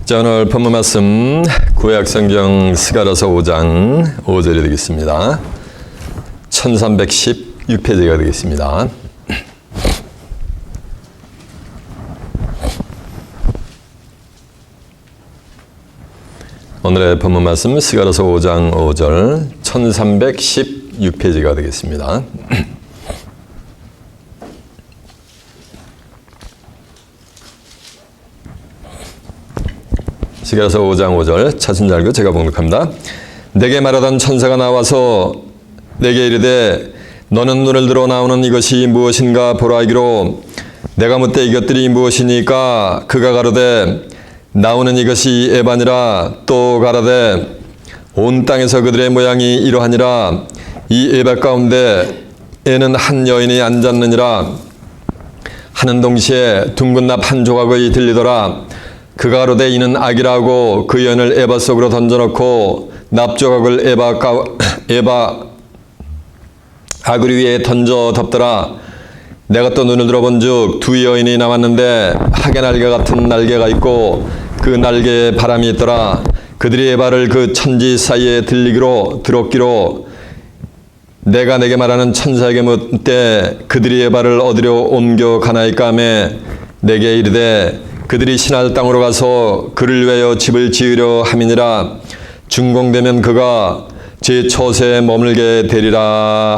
자, 오늘 본문 말씀 구약성경 스가랴서 5장 5절이 되겠습니다. 1316페이지가 되겠습니다. 오늘의 본문 말씀 스가랴서 5장 5절 1316페이지가 되겠습니다. 스가랴서 5장 5절 찾은 자 알고 제가 봉독합니다. 내게 말하던 천사가 나와서 내게 이르되 너는 눈을 들어 나오는 이것이 무엇인가 보라 하기로 내가 묻되 이것들이 무엇이니까 그가 가로되 나오는 이것이 에바니라. 또 가라되 온 땅에서 그들의 모양이 이러하니라. 이 에바 가운데 에는 한 여인이 앉았느니라 하는 동시에 둥근 납 한 조각이 들리더라. 그가 가로되 이는 악이라고 그 여인을 에바 속으로 던져놓고 납조각을 에바 아그리 위에 던져 덮더라. 내가 또 눈을 들어본즉 두 여인이 남았는데 하계 날개 같은 날개가 있고 그 날개에 바람이 있더라. 그들이 에바를 그 천지 사이에 들었기로 내가 내게 말하는 천사에게 묻되 그들이 에바를 어디로 옮겨 가나이까 하며 내게 이르되 그들이 신할 땅으로 가서 그를 위하여 집을 지으려 함이니라. 준공되면 그가 제 처소에 머물게 되리라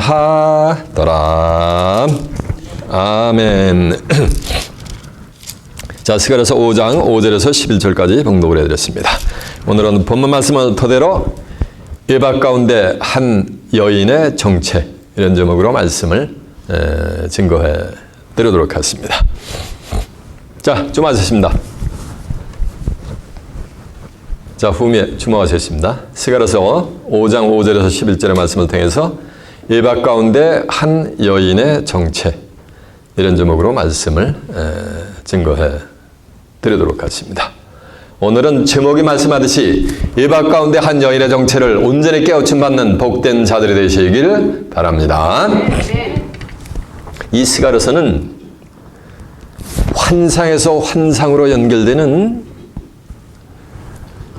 하더라. 아멘. 자, 스가랴서 5장 5절에서 11절까지 봉독을 해드렸습니다. 오늘은 본문 말씀을 토대로 에바 가운데 한 여인의 정체, 이런 제목으로 말씀을 증거해 드리도록 하겠습니다. 자, 좀 하셨습니다. 자, 후미에 주목하셨습니다. 스가랴서 5장 5절에서 11절의 말씀을 통해서 에바 가운데 한 여인의 정체, 이런 제목으로 말씀을 증거해 드리도록 하겠습니다. 오늘은 제목이 말씀하듯이 에바 가운데 한 여인의 정체를 온전히 깨우침 받는 복된 자들이 되시길 바랍니다. 이 스가랴서는 환상에서 환상으로 연결되는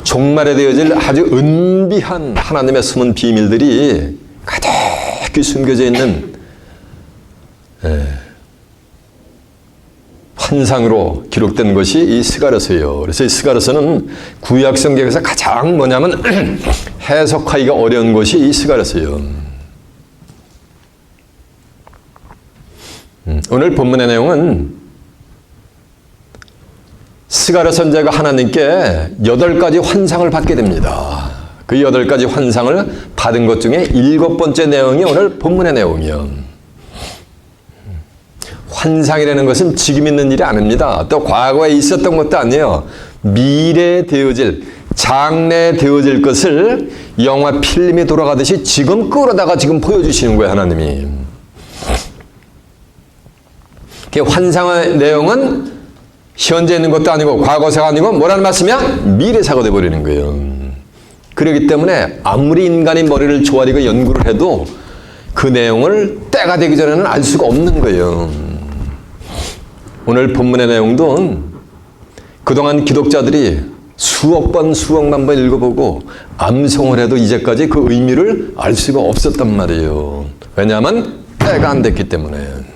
종말에 되어질 아주 은비한 하나님의 숨은 비밀들이 가득히 숨겨져 있는 환상으로 기록된 것이 이 스가랴서예요. 그래서 이 스가랴서는 구약 성경에서 가장 뭐냐면 해석하기가 어려운 것이 이 스가랴서예요. 오늘 본문의 내용은 스가랴 선지자가 하나님께 8가지 환상을 받게 됩니다. 그 8가지 환상을 받은 것 중에 7번째 내용이 오늘 본문의 내용이요. 환상이라는 것은 지금 있는 일이 아닙니다. 또 과거에 있었던 것도 아니에요. 미래에 되어질, 장래에 되어질 것을 영화 필름이 돌아가듯이 지금 끌어다가 지금 보여주시는 거예요, 하나님이. 그 환상의 내용은 현재 있는 것도 아니고 과거사가 아니고 뭐라는 말씀이야? 미래사가 되어버리는 거예요. 그렇기 때문에 아무리 인간이 머리를 조아리고 연구를 해도 그 내용을 때가 되기 전에는 알 수가 없는 거예요. 오늘 본문의 내용도 그동안 기독자들이 수억 번, 수억만 번 읽어보고 암송을 해도 이제까지 그 의미를 알 수가 없었단 말이에요. 왜냐하면 때가 안 됐기 때문에.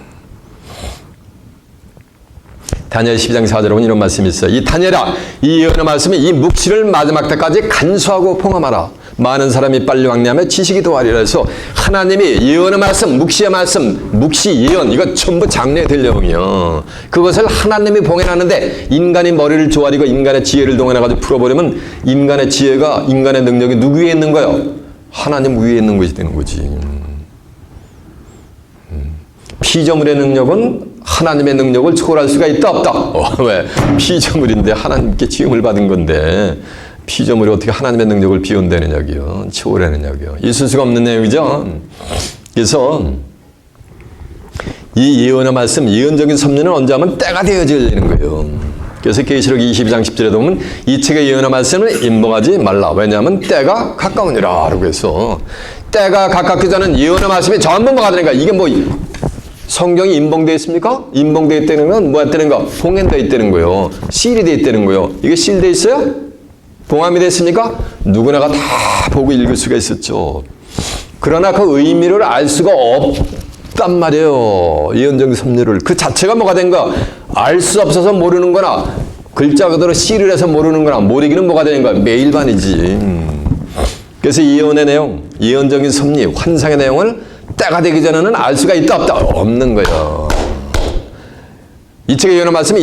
다니엘 12장 4절에 보면 이런 말씀이 있어요. 이 다니엘아, 이 예언의 말씀이 이 묵시를 마지막 때까지 간수하고 봉함하라. 많은 사람이 빨리 왕래하며 지식이 더하리라 해서 하나님이 예언의 말씀, 묵시의 말씀, 묵시 예언, 이거 전부 장래에 될 내용이요. 그것을 하나님이 봉해놨는데 인간이 머리를 조아리고 인간의 지혜를 동원해가지고 풀어버리면 인간의 지혜가, 인간의 능력이 누구 위에 있는 거예요? 하나님 위에 있는 것이 되는 거지. 피조물의 능력은 하나님의 능력을 초월할 수가 있다 없다? 왜? 피조물인데 하나님께 지음을 받은 건데 피조물이 어떻게 하나님의 능력을 비운다느냐고요, 초월하느냐고요. 있을 수가 없는 내용이죠. 그래서 이 예언의 말씀, 예언적인 섭리는 언제 하면 때가 되어지는 거예요. 그래서 계시록 22장 10절에 보면 이 책의 예언의 말씀을 임봉하지 말라. 왜냐하면 때가 가까우니라 라고 해서 때가 가깝기 전엔 예언의 말씀이 전부 뭐가 되는가? 이게 뭐 성경이 임봉되어 있습니까? 임봉되어 있다는 건 뭐야 되는 거? 봉헌되어 있다는 거예요. 시일이 되어 있다는 거예요. 이게 시일되어 있어요? 봉함이 됐습니까? 누구나가 다 보고 읽을 수가 있었죠. 그러나 그 의미를 알 수가 없단 말이에요. 예언적 섭리를. 그 자체가 뭐가 된가? 알 수 없어서 모르는 거나 글자 그대로 씨를 해서 모르는 거나 모르기는 뭐가 되는 거야? 매일반이지. 그래서 예언의 내용, 예언적인 섭리, 환상의 내용을 때가 되기 전에는 알 수가 있다 없다? 없는 거예요. 이 책의 예언의 말씀이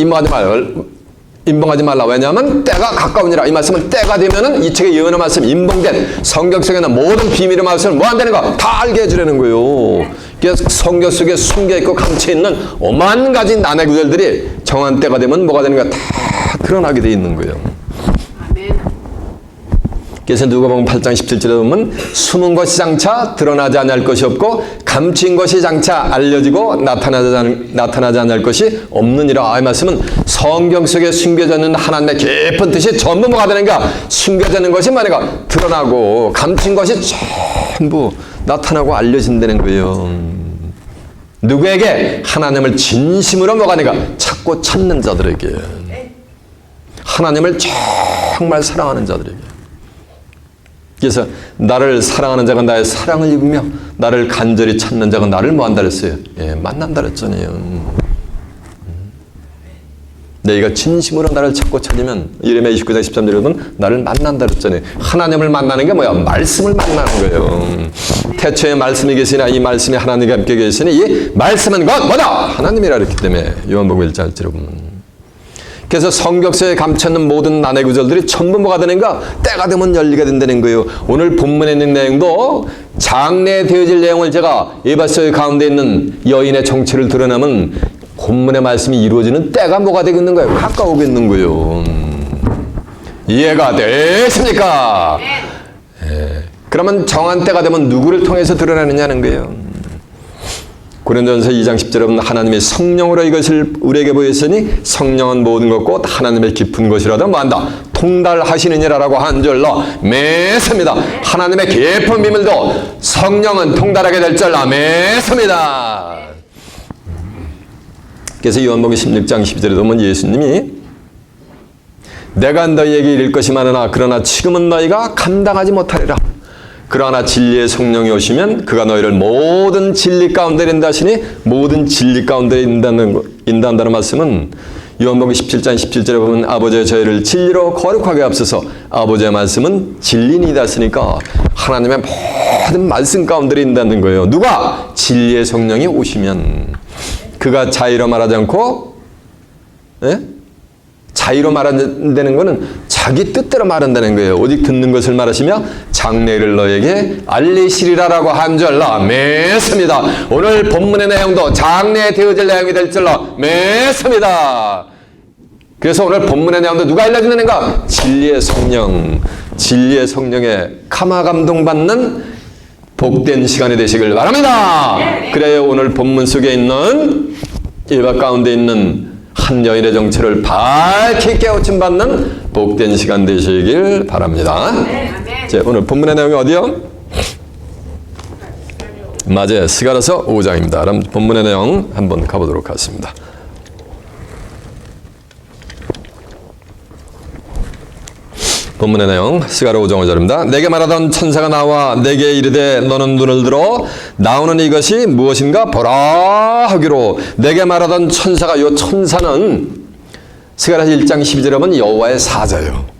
임봉하지 말라. 왜냐하면 때가 가까우니라. 이 말씀을 때가 되면은 이 책의 예언의 말씀, 임봉된 성경 속에 있는 모든 비밀의 말씀을 뭐 한다는 거? 다 알게 해주려는 거예요. 그래서 성경 속에 숨겨있고 감춰있는 오만 가지 난해 구절들이 정한 때가 되면 뭐가 되는 거야? 다 드러나게 돼 있는 거예요. 그래서 누가복음 8장 17절에 보면 숨은 것이 장차 드러나지 않을 것이 없고 감춘 것이 장차 알려지고 나타나지 않을 것이 없느니라. 이 말씀은 성경 속에 숨겨져 있는 하나님의 깊은 뜻이 전부 뭐가 되는가? 숨겨져 있는 것이 뭐니까? 드러나고 감춘 것이 전부 나타나고 알려진다는 거예요. 누구에게? 하나님을 진심으로 뭐가 되는가? 찾고 찾는 자들에게. 하나님을 정말 사랑하는 자들에게. 그래서 나를 사랑하는 자가 나의 사랑을 입으며 나를 간절히 찾는 자가 나를 뭐한다 그랬어요? 예, 만난다 그랬잖아요. 너희가 진심으로 나를 찾고 찾으면 예레미야 29장 13절에 보면 나를 만난다 그랬잖아요. 하나님을 만나는 게 뭐야? 말씀을 만나는 거예요. 태초에 말씀이 계시나 이 말씀이 하나님과 함께 계시니 이 말씀은 곧 뭐다? 하나님이라 그랬기 때문에 요한복음 1장 1절에 보면. 그래서 성경서에 감춰있는 모든 난해 구절들이 전부 뭐가 되는가? 때가 되면 열리게 된다는 거예요. 오늘 본문에 있는 내용도 장래되어질 내용을 제가 에베소 가운데 있는 여인의 정체를 드러내면 본문의 말씀이 이루어지는 때가 뭐가 되겠는 거예요? 가까우고 있는 거예요. 이해가 되십니까? 예. 그러면 정한 때가 되면 누구를 통해서 드러나느냐는 거예요. 고린도전서 2장 10절에 보면 하나님의 성령으로 이것을 우리에게 보였으니 성령은 모든 것 곧 하나님의 깊은 것이라도 뭐한다? 통달하시느니라라고 한 줄로 매습니다. 하나님의 깊은 비밀도 성령은 통달하게 될 줄로 매습니다. 그래서 요한복음 16장 12절에 보면 예수님이 내가 너희에게 이를 것이 많으나 그러나 지금은 너희가 감당하지 못하리라. 그러나 진리의 성령이 오시면 그가 너희를 모든 진리 가운데 인다 하시니 모든 진리 가운데 인도한다는 말씀은 요한복음 17장 17절에 보면 아버지의 저희를 진리로 거룩하게 앞서서 아버지의 말씀은 진리니이다 했으니까 하나님의 모든 말씀 가운데 인다는 거예요. 누가? 진리의 성령이 오시면 그가 자의로 말하지 않고 자의로 말한다는 것은 자기 뜻대로 말한다는 거예요. 오직 듣는 것을 말하시며 장래를 너에게 알리시리라라고 한 줄로 매습니다. 오늘 본문의 내용도 장래에 되어질 내용이 될 줄로 매습니다. 그래서 오늘 본문의 내용도 누가 알려주는가? 진리의 성령, 진리의 성령에 감화 감동받는 복된 시간이 되시길 바랍니다. 그래야 오늘 본문 속에 있는 일박 가운데 있는 한 여인의 정체를 밝히 깨우침 받는 복된 시간 되시길 바랍니다. 자, 오늘 본문의 내용이 어디요? 맞아요. 스가랴서 5장입니다. 그럼 본문의 내용 한번 가보도록 하겠습니다. 본문의 내용 스가랴 5장 5절입니다. 내게 말하던 천사가 나와 내게 이르되 너는 눈을 들어 나오는 이것이 무엇인가 보라 하기로. 내게 말하던 천사가, 요 천사는 스가랴 1장 12절에 보면 여호와의 사자예요.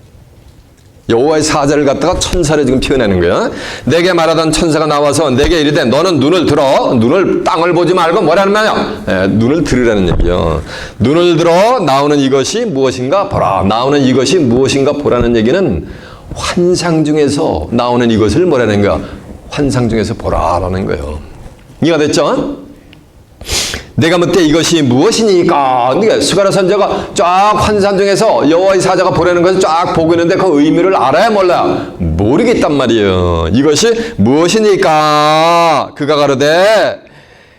여호와의 사자를 갖다가 천사를 지금 표현하는 거야. 내게 말하던 천사가 나와서 내게 이르되 너는 눈을 들어, 눈을 땅을 보지 말고 뭐라는 말이야? 눈을 들으라는 얘기요. 눈을 들어 나오는 이것이 무엇인가 보라. 나오는 이것이 무엇인가 보라는 얘기는 환상 중에서 나오는 이것을 뭐라는 거야? 환상 중에서 보라라는 거예요. 이해가 됐죠? 내가 묻되 이것이 무엇이니까? 그러니까 스가랴 선지자가 쫙 환상 중에서 여호와의 사자가 보라는 것을 쫙 보고 있는데 그 의미를 알아야 몰라요? 모르겠단 말이에요. 이것이 무엇이니까? 그가 가로되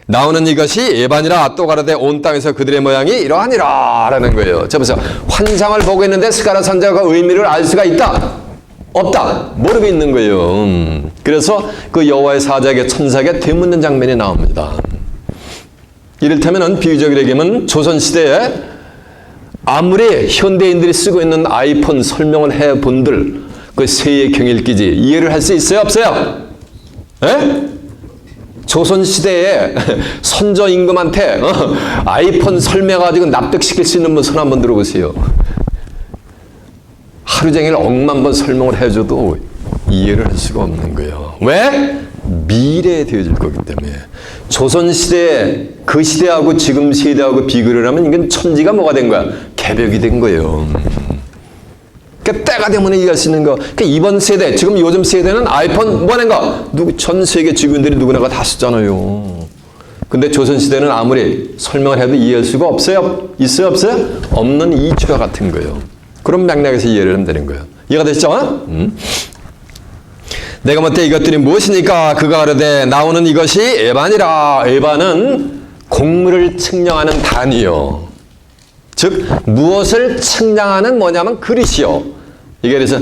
나오는 이것이 예반이라. 또 가로되 온 땅에서 그들의 모양이 이러하니라 라는 거예요. 자, 보세요. 환상을 보고 있는데 스가랴 선지자가 그 의미를 알 수가 있다? 없다? 모르고 있는 거예요. 그래서 그 여호와의 사자에게 천사에게 되묻는 장면이 나옵니다. 이를테면 비유적으로 얘기하면 조선시대에 아무리 현대인들이 쓰고 있는 아이폰 설명을 해본들 그 새의 경일기지 이해를 할 수 있어요? 없어요? 에? 조선시대에 선조 임금한테 아이폰 설명해가지고 납득시킬 수 있는 분 손 한번 들어보세요. 하루 종일 억만 번 설명을 해줘도 이해를 할 수가 없는 거예요. 왜? 미래에 되어질 거기 때문에. 조선시대 그 시대하고 지금 시대하고 비교를 하면 이건 천지가 뭐가 된 거야? 개벽이 된 거예요. 그러니까 때가 되면 이해할 수 있는 거. 그러니까 이번 세대, 지금 요즘 세대는 아이폰 뭐하는 거? 전 세계 지구인들이 누구나가 다 쓰잖아요. 근데 조선시대는 아무리 설명을 해도 이해할 수가 없어요? 있어요? 없어요? 없는 이치와 같은 거예요. 그런 맥락에서 이해를 하면 되는 거예요. 이해가 됐죠? 내가 뭐 때 이것들이 무엇이니까 그가 가로되 나오는 이것이 에반이라. 에반은 곡물을 측량하는 단위요. 즉 무엇을 측량하는 뭐냐면 그릇이요. 이게 그래서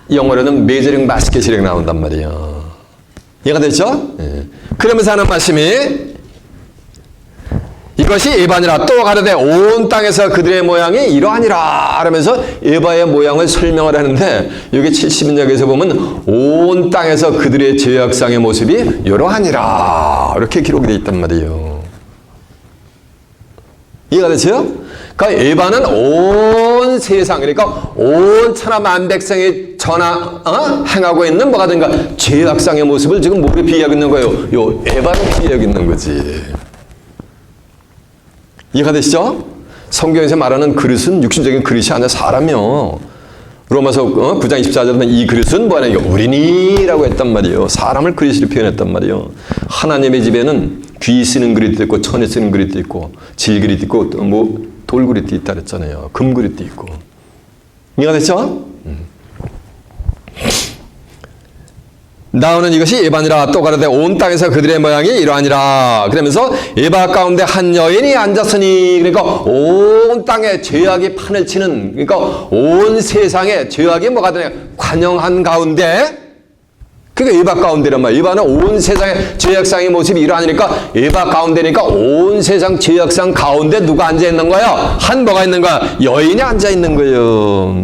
영어로는 메저링 바스켓이라고 나온단 말이에요. 이해가 됐죠? 예. 그러면서 하는 말씀이 이것이 에반이라. 또 가로되 온 땅에서 그들의 모양이 이러하니라 하면서 에바의 모양을 설명을 하는데 여기 70인역에서 보면 온 땅에서 그들의 죄악상의 모습이 이러하니라 이렇게 기록이 되어 있단 말이에요. 이해가 되세요? 그러니까 에바는 온 세상, 그러니까 온 천하 만백성이 행하고 있는 뭐가 된가 죄악상의 모습을 지금 뭐로 비유하고 있는 거예요? 요 에바로 비유하고 있는 거지. 이해가 되시죠? 성경에서 말하는 그릇은 육신적인 그릇이 아니라 사람이요. 로마서 9장 24절에 이 그릇은 뭐하냐? 우리니라고 했단 말이에요. 사람을 그릇으로 표현했단 말이에요. 하나님의 집에는 귀 쓰는 그릇도 있고 천에 쓰는 그릇도 있고 질 그릇도 있고 뭐 돌 그릇도 있다 그랬잖아요. 금 그릇도 있고. 이해가 됐죠? 나오는 이것이 에바니라. 또 가로되 온 땅에서 그들의 모양이 이러하니라. 그러면서 에바 가운데 한 여인이 앉았으니, 그러니까 온 땅에 죄악이 판을 치는, 그러니까 온 세상에 죄악이 뭐가 되냐 관영한 가운데, 그게 에바 가운데란 말이야. 에바는 온 세상의 죄악상의 모습이 이러하니까 에바 가운데니까 온 세상 죄악상 가운데 누가 앉아 있는 거야? 한 뭐가 있는 거야? 여인이 앉아 있는 거예요.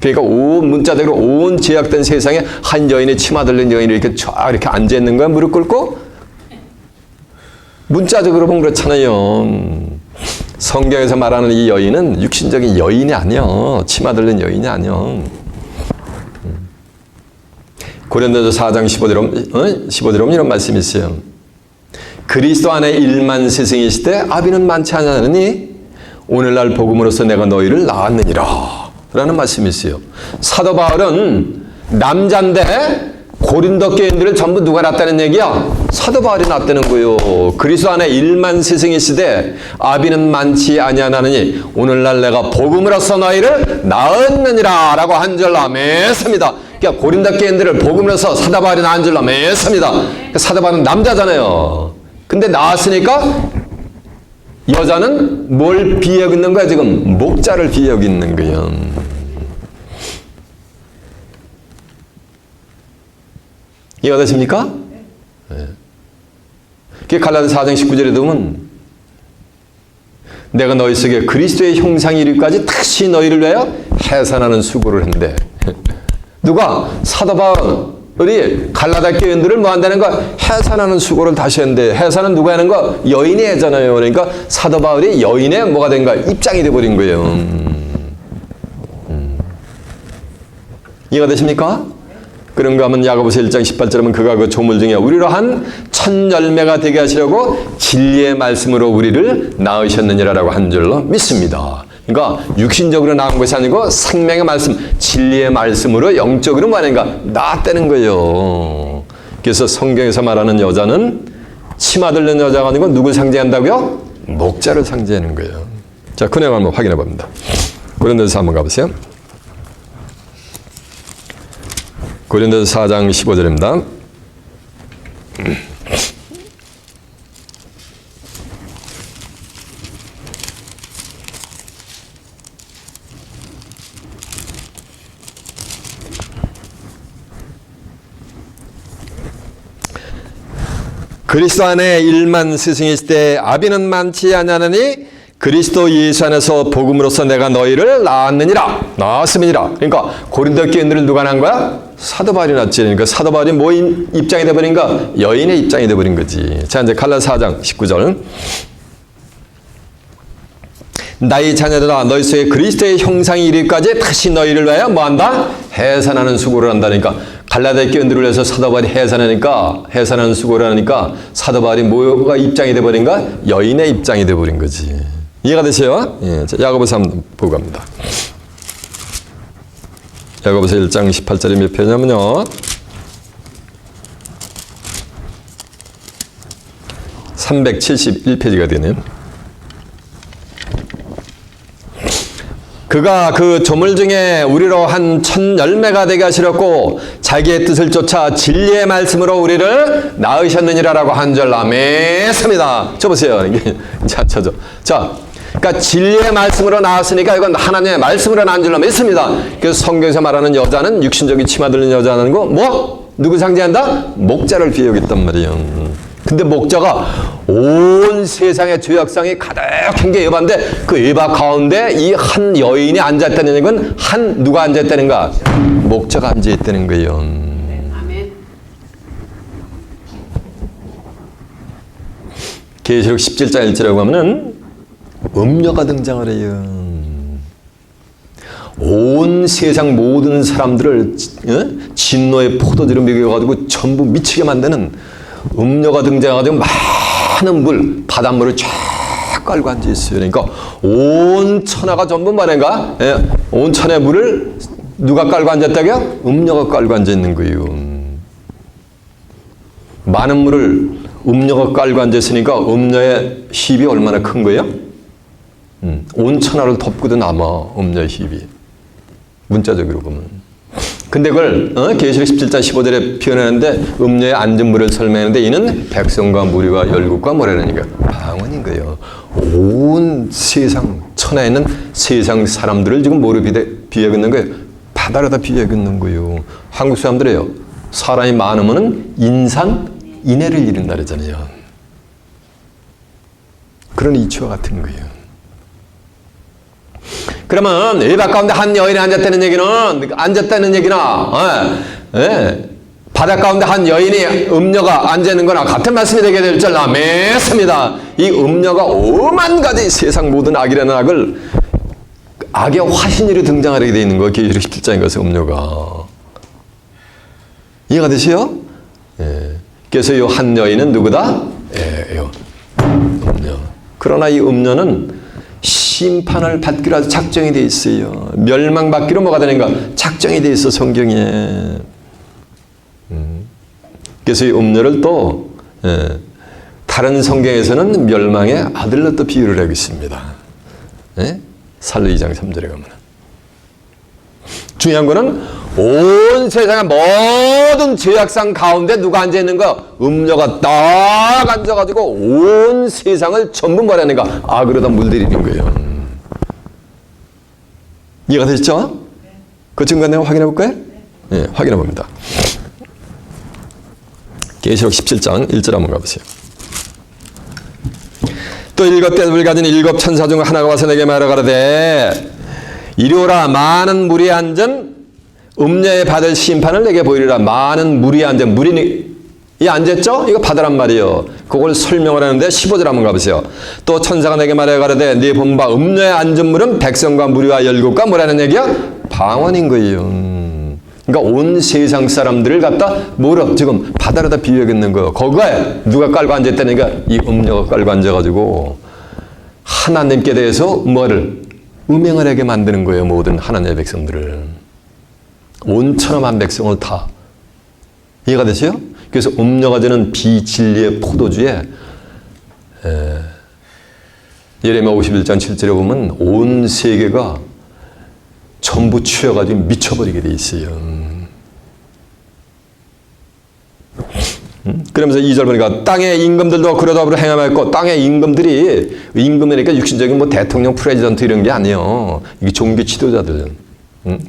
그러니까 온 문자대로 온 죄악된 세상에 한 여인의 치마 들린 여인이 이렇게 쫙 이렇게 앉아 있는 거야. 무릎 꿇고. 문자적으로 보면 그렇잖아요. 성경에서 말하는 이 여인은 육신적인 여인이 아니야. 치마 들린 여인이 아니야. 고린도서 4장 15절에 보면 이런 말씀이 있어요. 그리스도 안에 1만 세승이실 때 아비는 많지 않으니 오늘날 복음으로써 내가 너희를 낳았느니라 라는 말씀이 있어요. 사도 바울은 남자인데 고린도 교인들을 전부 누가 낳았다는 얘기야? 사도 바울이 낳았다는 거예요. 그리스도 안에 1만 세승이시되 아비는 많지 아니하나니 오늘날 내가 복음으로써 너희를 낳았느니라 라고 한 줄로 아멘습니다. 그러니까 고린도 교인들을 복음으로써 사도 바울이 낳은 줄로 아멘습니다. 사도 바울은 남자잖아요. 근데 낳았으니까 여자는 뭘 비유하고 있는 거야? 지금 목자를 비유하고 있는 거예요. 이해가 되십니까? 네. 갈라디아서 4장 19절에 보면 내가 너희 속에 그리스도의 형상이 이르기까지 다시 너희를 위하여 해산하는 수고를 한대. 누가? 사도 바울이 갈라디아 교인들을 뭐 한다는 거? 해산하는 수고를 다시 한대. 해산은 누가 하는 거? 여인이 하잖아요. 그러니까 사도 바울이 여인의 뭐가 된 거야? 입장이 돼버린 거예요. 이해가 되십니까? 그런가 하면 야고보서 1장 18절에 보면 그가 그 조물 중에 우리로 한 첫 열매가 되게 하시려고 진리의 말씀으로 우리를 낳으셨느니라라고 한 줄로 믿습니다. 그러니까 육신적으로 낳은 것이 아니고 생명의 말씀, 진리의 말씀으로 영적으로 뭐 하는가? 낳았다는 거예요. 그래서 성경에서 말하는 여자는 치마 들린 여자가 아니고 누굴 상징한다고요? 목자를 상징하는 거예요. 자, 그 내용 한번 확인해 봅니다. 고린도서 한번 가보세요. 고린도서 4장 15절입니다. 그리스도 안에 1만 스승이실 때 아비는 많지 아니하나니 그리스도 예수 안에서 복음으로써 내가 너희를 낳았음이니라. 그러니까 고린도 교인들을 누가 낳은 거야? 사도 바울이 낳지. 그러니까 사도 바울이 뭐 입장이 돼버린가? 여인의 입장이 돼버린 거지. 자, 이제 갈라디아 4장 19절. 나의 자녀들아 너희 속에 그리스도의 형상이 이르기까지 다시 너희를 위하여 뭐한다? 해산하는 수고를 한다니까. 갈라디아 교인들을 위해서 사도 바울이 해산하는 수고를 하니까 사도 바울이 뭐가 입장이 돼버린가? 여인의 입장이 돼버린 거지. 이해가 되세요? 예, 야고보서 한번 보고 갑니다. 야고보서 1장 18절이 몇 편이냐면요. 371페이지가 되네요. 그가 그 조물 중에 우리로 한 천 열매가 되게 하시렸고 자기의 뜻을 쫓아 진리의 말씀으로 우리를 낳으셨느니라라고 한 절 아멘습니다. 저 보세요. 이게 자, 그러니까 진리의 말씀으로 나왔으니까 이건 하나님의 말씀으로 낳은 줄로 믿습니다. 그래서 성경에서 말하는 여자는 육신적인 치마 들린 여자는 거 뭐? 누구 상징한다? 목자를 비유하겠단 말이에요. 근데 목자가 온 세상의 죄악상이 가득한 게 에바인데 그 에바 가운데 이 한 여인이 앉아있다는 얘기는 누가 앉아있다는가? 목자가 앉아있다는 거예요. 계시록 17장 1절이라고 하면은 음녀가 등장을 해요. 온 세상 모든 사람들을 진노의 포도주로 먹여가지고 전부 미치게 만드는 음녀가 등장해가지고 많은 물, 바닷물을 쫙 깔고 앉아있어요. 그러니까 온 천하가 전부 뭐인가? 온 천하의 물을 누가 깔고 앉았다고요? 음녀가 깔고 앉아있는 거예요. 많은 물을 음녀가 깔고 앉아있으니까 음녀의 힘이 얼마나 큰 거예요? 온 천하를 덮고도 남아 음녀의 힘이. 문자적으로 보면. 근데 그걸 계시록 17장 15절에 표현하는데 음녀의 앉은 물을 설명하는데 이는 백성과 무리와 열국과 뭐라니까 방언인 거예요. 온 세상 천하에 있는 세상 사람들을 지금 뭐로 비유하고 있는 거예요? 바다로다 비유하고 있는 거예요. 한국 사람들이에요. 사람이 많으면은 인해를 이룬다 그러잖아요. 그런 이치와 같은 거예요. 그러면 에바 가운데 한 여인이 앉았다는 얘기나 바다 가운데 한 여인이 음녀가 앉아있는 거나 같은 말씀이 되게 될 줄 믿습니다. 이 음녀가 오만 가지 세상 모든 악이라는 악의 화신으로 등장하게 되어 있는 거예요. 계시록 17장인 것은 음녀가. 이해가 되세요? 예. 그래서 이 한 여인은 누구다? 음녀. 그러나 이 음녀는 심판을 받기로 작정이 되어 있어요. 멸망받기로 뭐가 되는가? 작정이 되어 있어 성경에. 그래서 이 음녀를 또 다른 성경에서는 멸망의 아들로 또 비유를 하고 있습니다. 살로 2장 3절에 가면. 중요한 거는 온 세상의 모든 죄악상 가운데 누가 앉아있는 거야? 음녀가 딱 앉아가지고 온 세상을 전부 뭐라는가? 악으로다 물들이는 거예요. 이해가 되셨죠? 그 증거 내용 확인해 볼까요? 네, 확인해 봅니다. 계시록 17장 1절 한번 가보세요. 또 일곱 떼를 가진 일곱 천사 중 하나가 와서 내게 말하 가로되 이리 오라. 많은 물이 앉은 음녀에 받을 심판을 내게 보이리라. 많은 물이 앉은 물이 앉았죠? 이거 바다란 말이에요. 그걸 설명을 하는데 15절 한번 가보세요. 또 천사가 내게 말해 가로되 네 본바 음녀에 앉은 물은 백성과 무리와 열국과 뭐라는 얘기야? 방언인 거예요. 그러니까 온 세상 사람들을 갖다 뭐로 지금 바다로다 비유하겠는 거예요. 거기에 누가 깔고 앉았다니까 이 음녀가 깔고 앉아가지고 하나님께 대해서 뭐를 음행을 하게 만드는 거예요. 모든 하나님의 백성들을. 온 천하만 백성을 다. 이해가 되세요? 그래서 음녀가 되는 비진리의 포도주에 예레미야 51장 7절에 보면 온 세계가 전부 취해가지고 미쳐버리게 돼 있어요. 그러면서 2절 보니까 땅의 임금들도 그러다보로 행함했고 땅의 임금이니까 육신적인 뭐 대통령 프레지던트 이런 게 아니에요. 이게 종교 지도자들.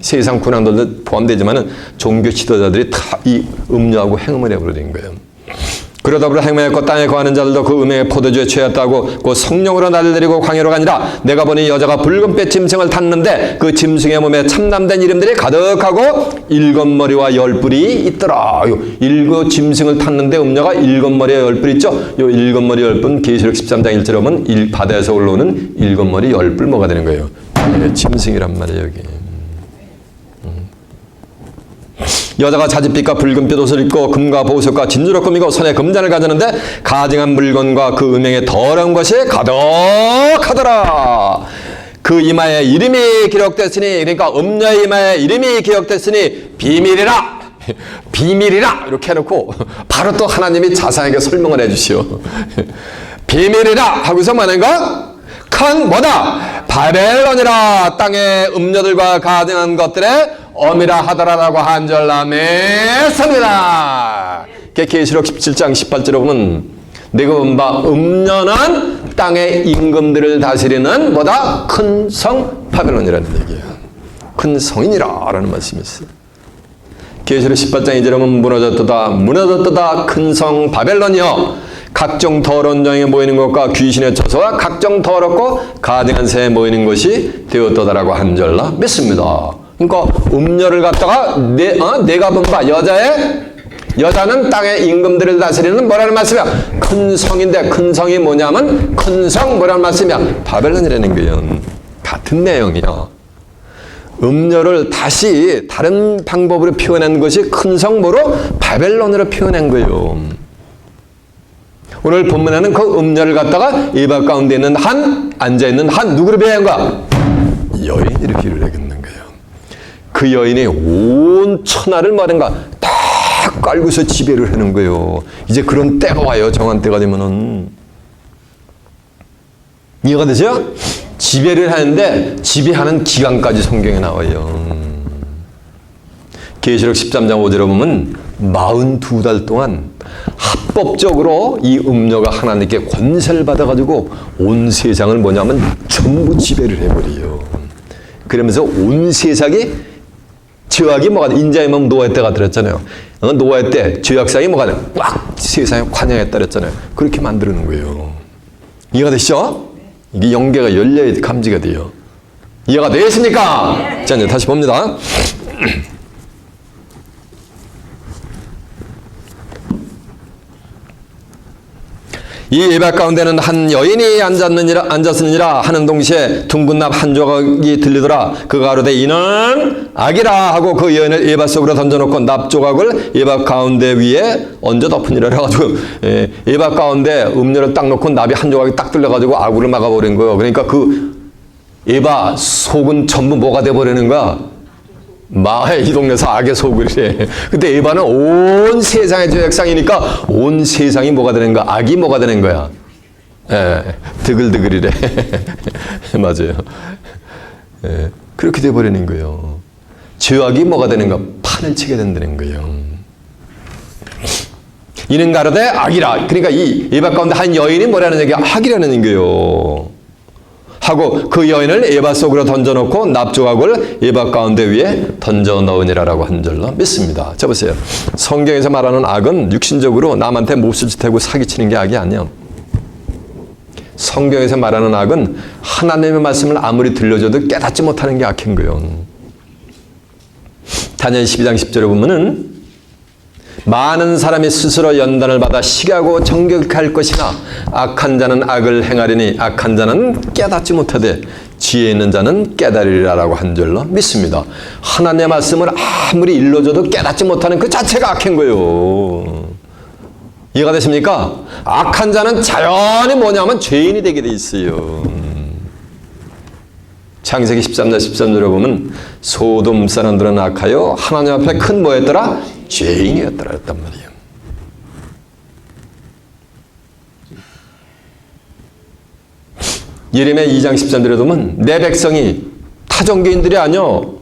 세상 군왕들도 포함되지만은 종교 지도자들이 다 이 음녀하고 행음을 해버리는 거예요. 그러다 행명했고 땅에 거하는 자들도 그 음행의 포도주에 취했다고 그 성령으로 나를 데리고 광야로 가니라. 내가 보니 여자가 붉은빛 짐승을 탔는데 그 짐승의 몸에 참남된 이름들이 가득하고 7머리와 10뿔이 있더라. 일곱 짐승을 탔는데 음녀가 7머리에 10뿔 있죠. 요 7머리 10뿔 계시록 13장 1절에 보면 바다에서 올라오는 7머리 10뿔 뭐가 되는 거예요? 짐승이란 말이에요 여기. 여자가 자짓빛과 붉은빛 옷을 입고 금과 보석과 진주로 꾸미고 손에 금잔을 가졌는데 가증한 물건과 그 음행에 더러운 것이 가득하더라. 그 이마에 이름이 기록됐으니, 그러니까 음녀의 이마에 이름이 기록됐으니 비밀이라, 비밀이라 이렇게 해놓고 바로 또 하나님이 자세하게 설명을 해주시오. 비밀이라 하고서 뭐하는가? 큰 뭐다? 바벨론이라. 땅의 음녀들과 가증한 것들의 어미라 하더라라고 한절남했습니다. 계시록 17장 18절에 보면 내가 본 바 음녀는 땅의 임금들을 다스리는 뭐다? 큰 성 바벨론이라는 얘기예요. 큰 성이니라 라는 말씀이 있어요. 계시록 18장 2절에 보면 무너졌도다 무너졌도다 큰 성 바벨론이여 각종 더러운 영에 모이는 것과 귀신의 처소와 각종 더럽고 가증한 새에 모이는 것이 되었도다라고 한절나 믿습니다. 그러니까 음녀를 갖다가 내가 본 바 여자는 땅의 임금들을 다스리는 뭐라는 말씀이야? 큰 성인데 큰 성이 뭐냐면 큰 성 뭐라는 말씀이야? 바벨론이라는 거예요. 같은 내용이야. 음녀를 다시 다른 방법으로 표현한 것이 큰 성 뭐로? 바벨론으로 표현한 거예요. 오늘 본문에는 그 음녀를 갖다가 에바 가운데 있는 앉아있는 누구를 비유한 거야? 여인을 비유를 하겠는 거예요. 그 여인이 온 천하를 말인가 다 깔고서 지배를 하는 거예요. 이제 그런 때가 와요. 정한 때가 되면은. 이해가 되죠? 지배를 하는데 지배하는 기간까지 성경에 나와요. 계시록 13장 5절에 보면 42달 동안 합법적으로 이 음녀가 하나님께 권세를 받아가지고 온 세상을 뭐냐면 전부 지배를 해버려요. 그러면서 온 세상이 죄악이 뭐가 인자의 몸 노아의 때가 들었잖아요. 노아의 때 죄악상이 뭐가 돼? 꽉 세상에 관영했다 그랬잖아요. 그렇게 만드는 거예요. 이해가 되시죠? 이게 영계가 열려야 감지가 돼요. 이해가 되겠습니까? 자, 이제 다시 봅니다. 이 예배 가운데는 한 여인이 앉았느니라 하는 동시에 둥근 납 한 조각이 들리더라. 그가 가로되 이는 악이라 하고 그 여인을 예배 속으로 던져놓고 납 조각을 예배 가운데 위에 얹어 덮으니라 해가지고 예배 가운데 음료를 딱 놓고 납이 한 조각이 딱 들려가지고 아구를 막아버린 거예요. 그러니까 그 예배 속은 전부 뭐가 돼버리는 거야? 이 동네에서 악의 소굴이래. 근데 에바는 온 세상의 죄악상이니까 온 세상이 뭐가 되는 거야? 악이 뭐가 되는 거야? 드글드글이래. 맞아요. 그렇게 돼버리는 거예요. 죄악이 뭐가 되는 거야? 판을 치게 된다는 거예요. 이는 가로되 악이라. 그러니까 이 에바 가운데 한 여인이 뭐라는 얘기야? 악이라는 거예요. 하고 그 여인을 에바 속으로 던져놓고 납조각을 에바 가운데 위에 던져 넣으니라라고 한 줄로 믿습니다. 자 보세요. 성경에서 말하는 악은 육신적으로 남한테 몹쓸 짓 하고 사기치는 게 악이 아니야. 성경에서 말하는 악은 하나님의 말씀을 아무리 들려줘도 깨닫지 못하는 게 악한 거예요. 다니엘 12장 10절에 보면은 많은 사람이 스스로 연단을 받아 시기하고 정격할 것이나 악한 자는 악을 행하리니 악한 자는 깨닫지 못하되 지혜 있는 자는 깨달으리라라고 한 줄로 믿습니다. 하나님의 말씀을 아무리 일러줘도 깨닫지 못하는 그 자체가 악한 거예요. 이해가 되십니까? 악한 자는 자연히 뭐냐면 죄인이 되게 돼 있어요. 창세기 13장 13절에 보면 소돔 사람들은 악하여 하나님 앞에 큰 뭐였더라? 죄인이었더라 했단 말이에요. 예레미야 2장 13절에 보면 내 백성이 타종교인들이 아니요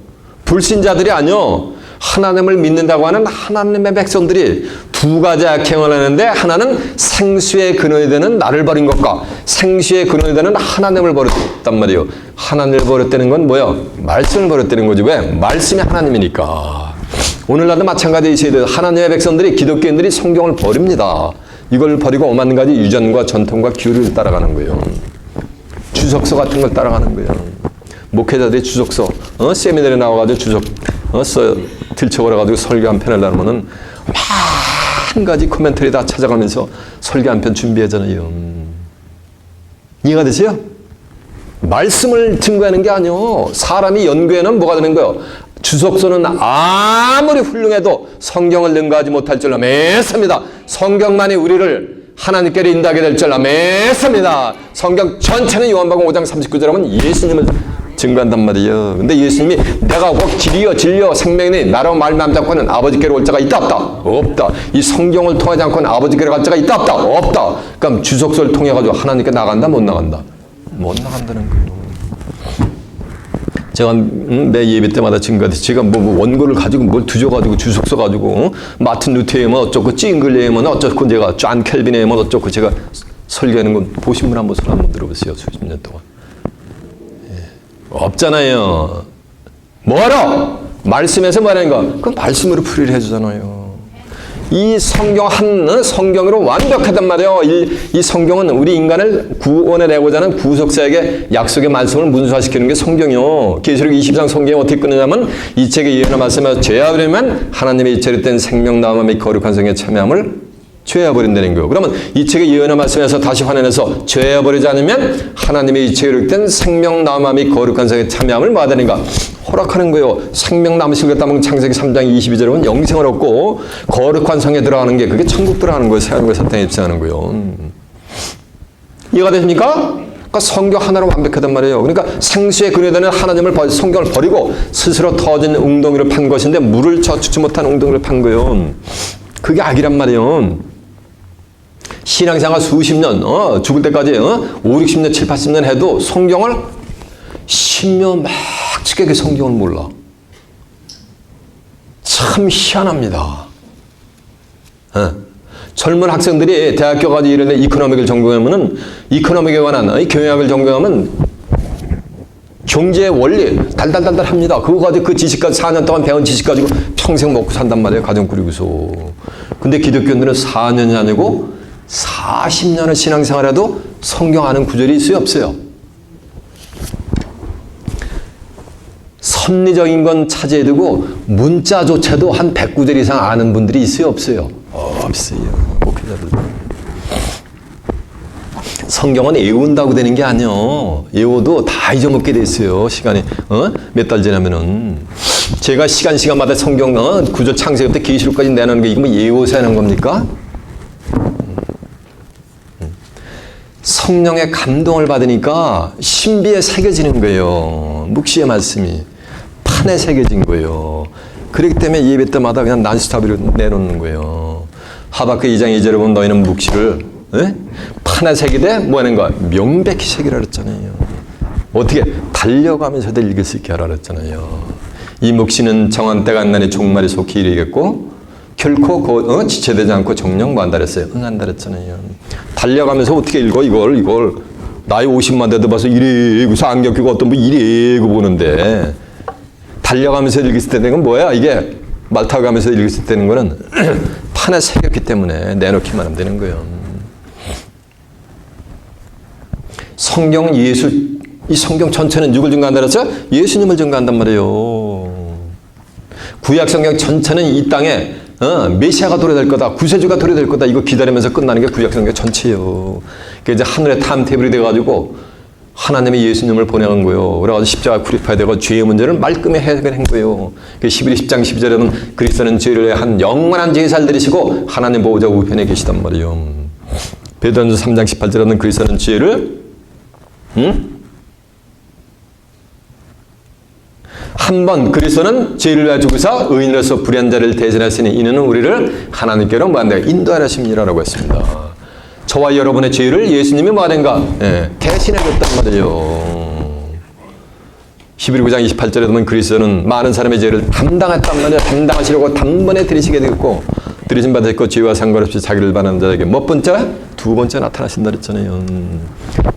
불신자들이 아니요 하나님을 믿는다고 하는 하나님의 백성들이 두 가지 악행을 하는데 하나는 생수의 근원이 되는 나를 버린 것과 생수의 근원이 되는 하나님을 버렸단 말이에요. 하나님을 버렸다는 건 뭐야? 말씀을 버렸다는 거지. 왜? 말씀이 하나님이니까. 오늘날도 마찬가지로 있어야 돼요. 하나님의 백성들이 기독교인들이 성경을 버립니다. 이걸 버리고 5만 가지 유전과 전통과 규율을 따라가는 거예요. 주석서 같은 걸 따라가는 거예요. 목회자들이 주석서, 세미나에 나와가지고 들쳐버려가지고 설교 한 편을 나누면은 한 가지 코멘터리 다 찾아가면서 설교 한 편 준비하잖아요. 이해가 되세요? 말씀을 증거하는 게 아니요. 사람이 연구에는 뭐가 되는 거예요? 주석서는 아무리 훌륭해도 성경을 능가하지 못할 줄로 믿습니다. 성경만이 우리를 하나님께로 인도하게 될 줄로 믿습니다. 성경 전체는 요한복음 5장 39절 하면 예수님을 증거한단 말이에요. 근데 예수님이 내가 곧 길이요 진리요 생명이니 나로 말미암지 않고는 아버지께로 올 자가 있다 없다? 없다. 이 성경을 통하지 않고는 아버지께로 갈 자가 있다 없다? 없다. 그럼 주석서를 통해 가지고 하나님께 나간다 못 나간다? 못 나간다는 거예요. 제가 매 예배 때마다 증거하듯이 제가 뭐 원고를 가지고 뭘 두져가지고 주석서 가지고 마틴 루터의 뭐 어쩌고 찡글레의 뭐 어쩌고 제가 존 켈빈의 뭐 어쩌고 제가 설교하는 건 보신 분 한번 손 한번 들어보세요. 수십 년 동안. 없잖아요. 뭐하러? 말씀에서 말하는 거. 그럼 말씀으로 풀이를 해주잖아요. 이 성경 성경으로 완벽하단 말이에요. 이 성경은 우리 인간을 구원해내고자 하는 구속사에게 약속의 말씀을 문수화시키는 게 성경이요. 계시록 20장 성경이 어떻게 끝내냐면 이 책의 예언의 말씀에 죄하버리면 하나님의 이체로 된 생명 나와 및 거룩한 성에 참여함을 죄해버린다는 거예요. 그러면 이 책의 예언의 말씀에서 다시 환원해서 죄해버리지 않으면 하나님의 이체로 된 생명 나와 및 거룩한 성에 참여함을 뭐 하다는가? 허락하는 거예요. 생명 남으실 것 따면 창세기 3장 22절에 보면 영생을 얻고 거룩한 성에 들어가는 게 그게 천국 들어가는 거예요. 새하늘과 새 땅에 입성하는 거예요. 이해가 되십니까? 그러니까 성경 하나로 완벽하단 말이에요. 그러니까 생수의 근원되는 하나님을 성경을 버리고 스스로 터진 웅덩이를 판 것인데 물을 저축지 못한 웅덩이를 판 거예요. 그게 악이란 말이에요. 신앙생활 수십 년, 죽을 때까지 5, 60년, 7, 80년 해도 성경을 10년 막 지게 성경을 몰라. 참 희한합니다. 젊은 학생들이 대학교 가서 이런 이코노믹을 전공하면은 이코노믹에 관한 경영학을 전공하면 경제의 원리 달달달달 합니다. 그거 가지고 그 지식까지 4년 동안 배운 지식 가지고 평생 먹고 산단 말이에요. 가정 꾸리고서. 근데 기독교인들은 4년이 아니고 40년을 신앙생활해도 성경 아는 구절이 있어요? 없어요? 섭리적인 건 차지해두고 문자조차도 한 100구절 이상 아는 분들이 있어요? 없어요? 없어요. 목회자들. 성경은 외운다고 되는 게 아니에요. 외워도 다 잊어먹게 돼 있어요. 시간이 몇 달 지나면은. 제가 시간마다 성경 구절 창세기부터 계시록까지 내놓는 게 이거 뭐 외워서 하는 겁니까? 성령의 감동을 받으니까 신비에 새겨지는 거예요. 묵시의 말씀이 판에 새겨진 거예요. 그렇기 때문에 예배 때마다 그냥 난스톱으로 내놓는 거예요. 하박국 2장 2절에 보면 너희는 묵시를 판에 새기되 뭐 하는 거야? 명백히 새기라 그랬잖아요. 어떻게? 달려가면서도 읽을 수 있게 하라 그랬잖아요. 이 묵시는 정한 때가 안 나니 종말이 속히 이르겠고 결코 지체되지 않고 정령 뭐 한다 그랬어요? 응한다 그랬잖아요. 달려가면서 어떻게 읽어 이걸 나이 50만 돼도 봐서 이래 그래서 안경 끼고 어떤 분 이래 보는데 달려가면서 읽을 때 되는 건 뭐야? 이게 말 타고 가면서 읽을 때 되는 거는 판에 새겼기 때문에 내놓기만 하면 되는 거예요. 성경 이 성경 전체는 누굴 증거한다 그랬어요? 예수님을 증거한단 말이에요. 구약 성경 전체는 이 땅에 메시아가 도래될 거다, 구세주가 도래될 거다, 이거 기다리면서 끝나는 게 구약 성경 전체예요. 그게 이제 하늘의 타임테이블이 돼가지고 하나님의 예수님을 보내는 거예요. 그래가지고 십자가 구립화되고 죄의 문제를 말끔히 해결한 거예요. 11장 12절에는 그리스도는 죄를 한 영원한 제사를 드리시고 하나님 보호자 우편에 계시단 말이에요. 베드로전서 3장 18절에는 그리스도는 죄를 한번 그리스도는 죄를 위하여 죽으사 의인으로서 불의한 자를 대신하시니 이는 우리를 하나님께로 뭐한다? 인도하심이라고 했습니다. 저와 여러분의 죄를 예수님이 뭐하는가? 대신해줬단 말이에요. 히브리 9장 28절에 보면 그리스도는 많은 사람의 죄를 담당했단 말이에요. 담당하시려고 단번에 들이시게 되었고 들이심 받았고 죄와 상관없이 자기를 바라는 자에게 몇 번째? 두 번째 나타나신다 그랬잖아요.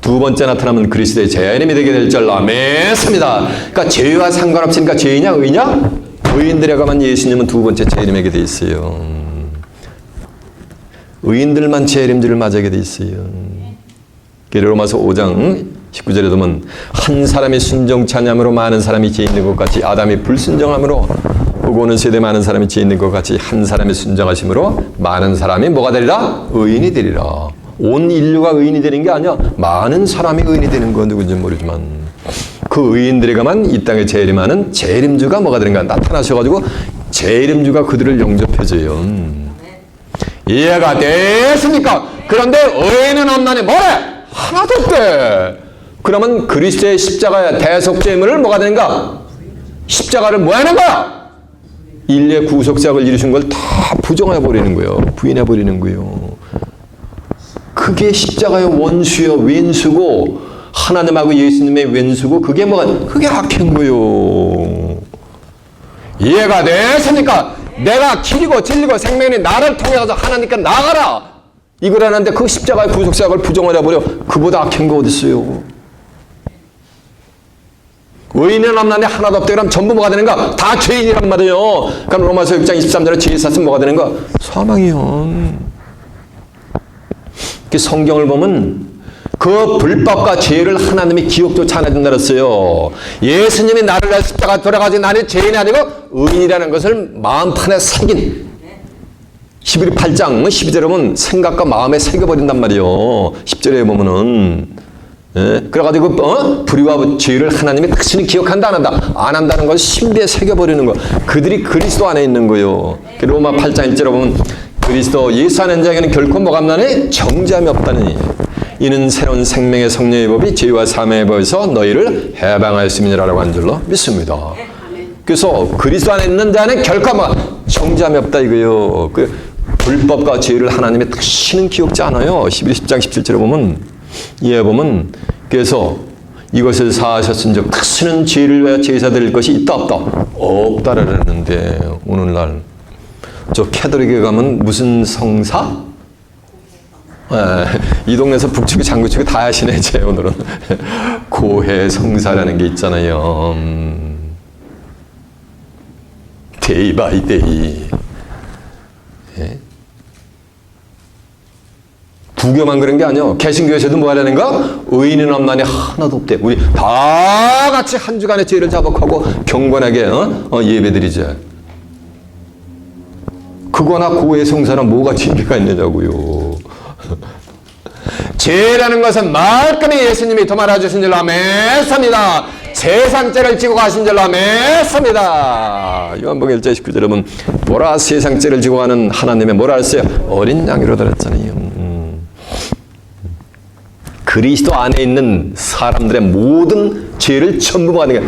두 번째 나타나면 그리스도의 제 이름이 되게 될 줄 믿습니다. 그러니까 죄와 상관없이 그러니까 죄이냐 의냐? 의인들에게만 예수님은 두 번째 제 이름에게 돼 있어요. 의인들만 재림주를 맞이하게 돼 있어요. 로마서 5장 19절에 보면 한 사람이 순종치 아니함으로 많은 사람이 죄 있는 것 같이 아담이 불순종함으로 오고 오는 세대 많은 사람이 죄 있는 것 같이 한 사람이 순종하심으로 많은 사람이 뭐가 되리라? 의인이 되리라. 온 인류가 의인이 되는 게 아니야. 많은 사람이 의인이 되는 건 누군지 모르지만 그 의인들에게만 이 땅에 재림하는 재림주가 뭐가 되는가 나타나셔가지고 재림주가 그들을 영접해줘요. 이해가 됐습니까? 그런데 의인은 없나니 뭐래? 하나도 없대. 그러면 그리스도의 십자가의 대속제물을 뭐가 되는가? 십자가를 뭐 하는 거야? 인류의 구속작을 이루신 걸 다 부정해버리는 거예요. 부인해버리는 거예요. 그게 십자가의 원수요 왼수고 하나님하고 예수님의 왼수고 그게 뭐가? 그게 악한 거예요. 이해가 됐습니까? 내가 길이고 진리고 생명이 나를 통해서 하나님께 나가라 이거라는데 그 십자가의 구속작을 부정을 해버려. 그보다 악한 거 어디 있어요? 의인은 없나니 하나도 없대. 그럼 전부 뭐가 되는가? 다 죄인이란 말이에요. 그럼 로마서 6장 23절에 죄 있었으면 뭐가 되는가? 사망이요. 성경을 보면 그 불법과 죄를 하나님이 기억조차 안 해준다 그랬어요. 예수님이 나를 위해 십자가 돌아가지 나는 죄인이 아니고 의인이라는 것을 마음판에 새긴 히브리 8장 12절에 보면 생각과 마음에 새겨버린단 말이에요. 10절에 보면은 예? 그래가지고 불의와 죄를 하나님이 다시는 기억한다 안 한다? 안 한다는 걸 신비에 새겨버리는 거. 그들이 그리스도 안에 있는 거예요. 로마 8장 1절에 보면 그리스도 예수 안에 있는 자에게는 결코 뭐가 없나니 정죄함이 없다니 이는 새로운 생명의 성령의 법이 죄와 사망의 법에서 너희를 해방하였음이니라고 한 줄로 믿습니다. 그래서 그리스도 안에 있는 자는 결코 뭐 정죄함이 없다 이거예요. 그 불법과 죄를 하나님이 다시는 기억지 않아요. 11장 17절에 보면 이에 보면 그래서 이것을 사하셨은즉 다시는 죄를 위하여 제사 드릴 것이 있다 없다? 없다라는데 오늘날 저 캐톨릭에 가면 무슨 성사? 이 동네에서 북측이 장구측이 다 하시네 이제 오늘은 고해 성사라는 게 있잖아요. 데이 바이 데이. 예? 부교만 그런 게 아니야. 개신교에서도 뭐 하려는가? 의인은 없나니 하나도 없대. 우리 다 같이 한 주간의 죄를 자복하고 경건하게 예배드리자. 그거나 고해 성사나 뭐가 진리가 있느냐고요. 죄라는 것은 말끔히 예수님이 도말해 주신 줄로 믿습니다. 세상죄를 지고 가신 줄로 믿습니다. 요한복음 1장 19절에 보면 보라 세상죄를 지고 가는 하나님의 뭐라 했어요? 어린 양이로다 그랬잖아요. 그리스도 안에 있는 사람들의 모든 죄를 전부 받는 게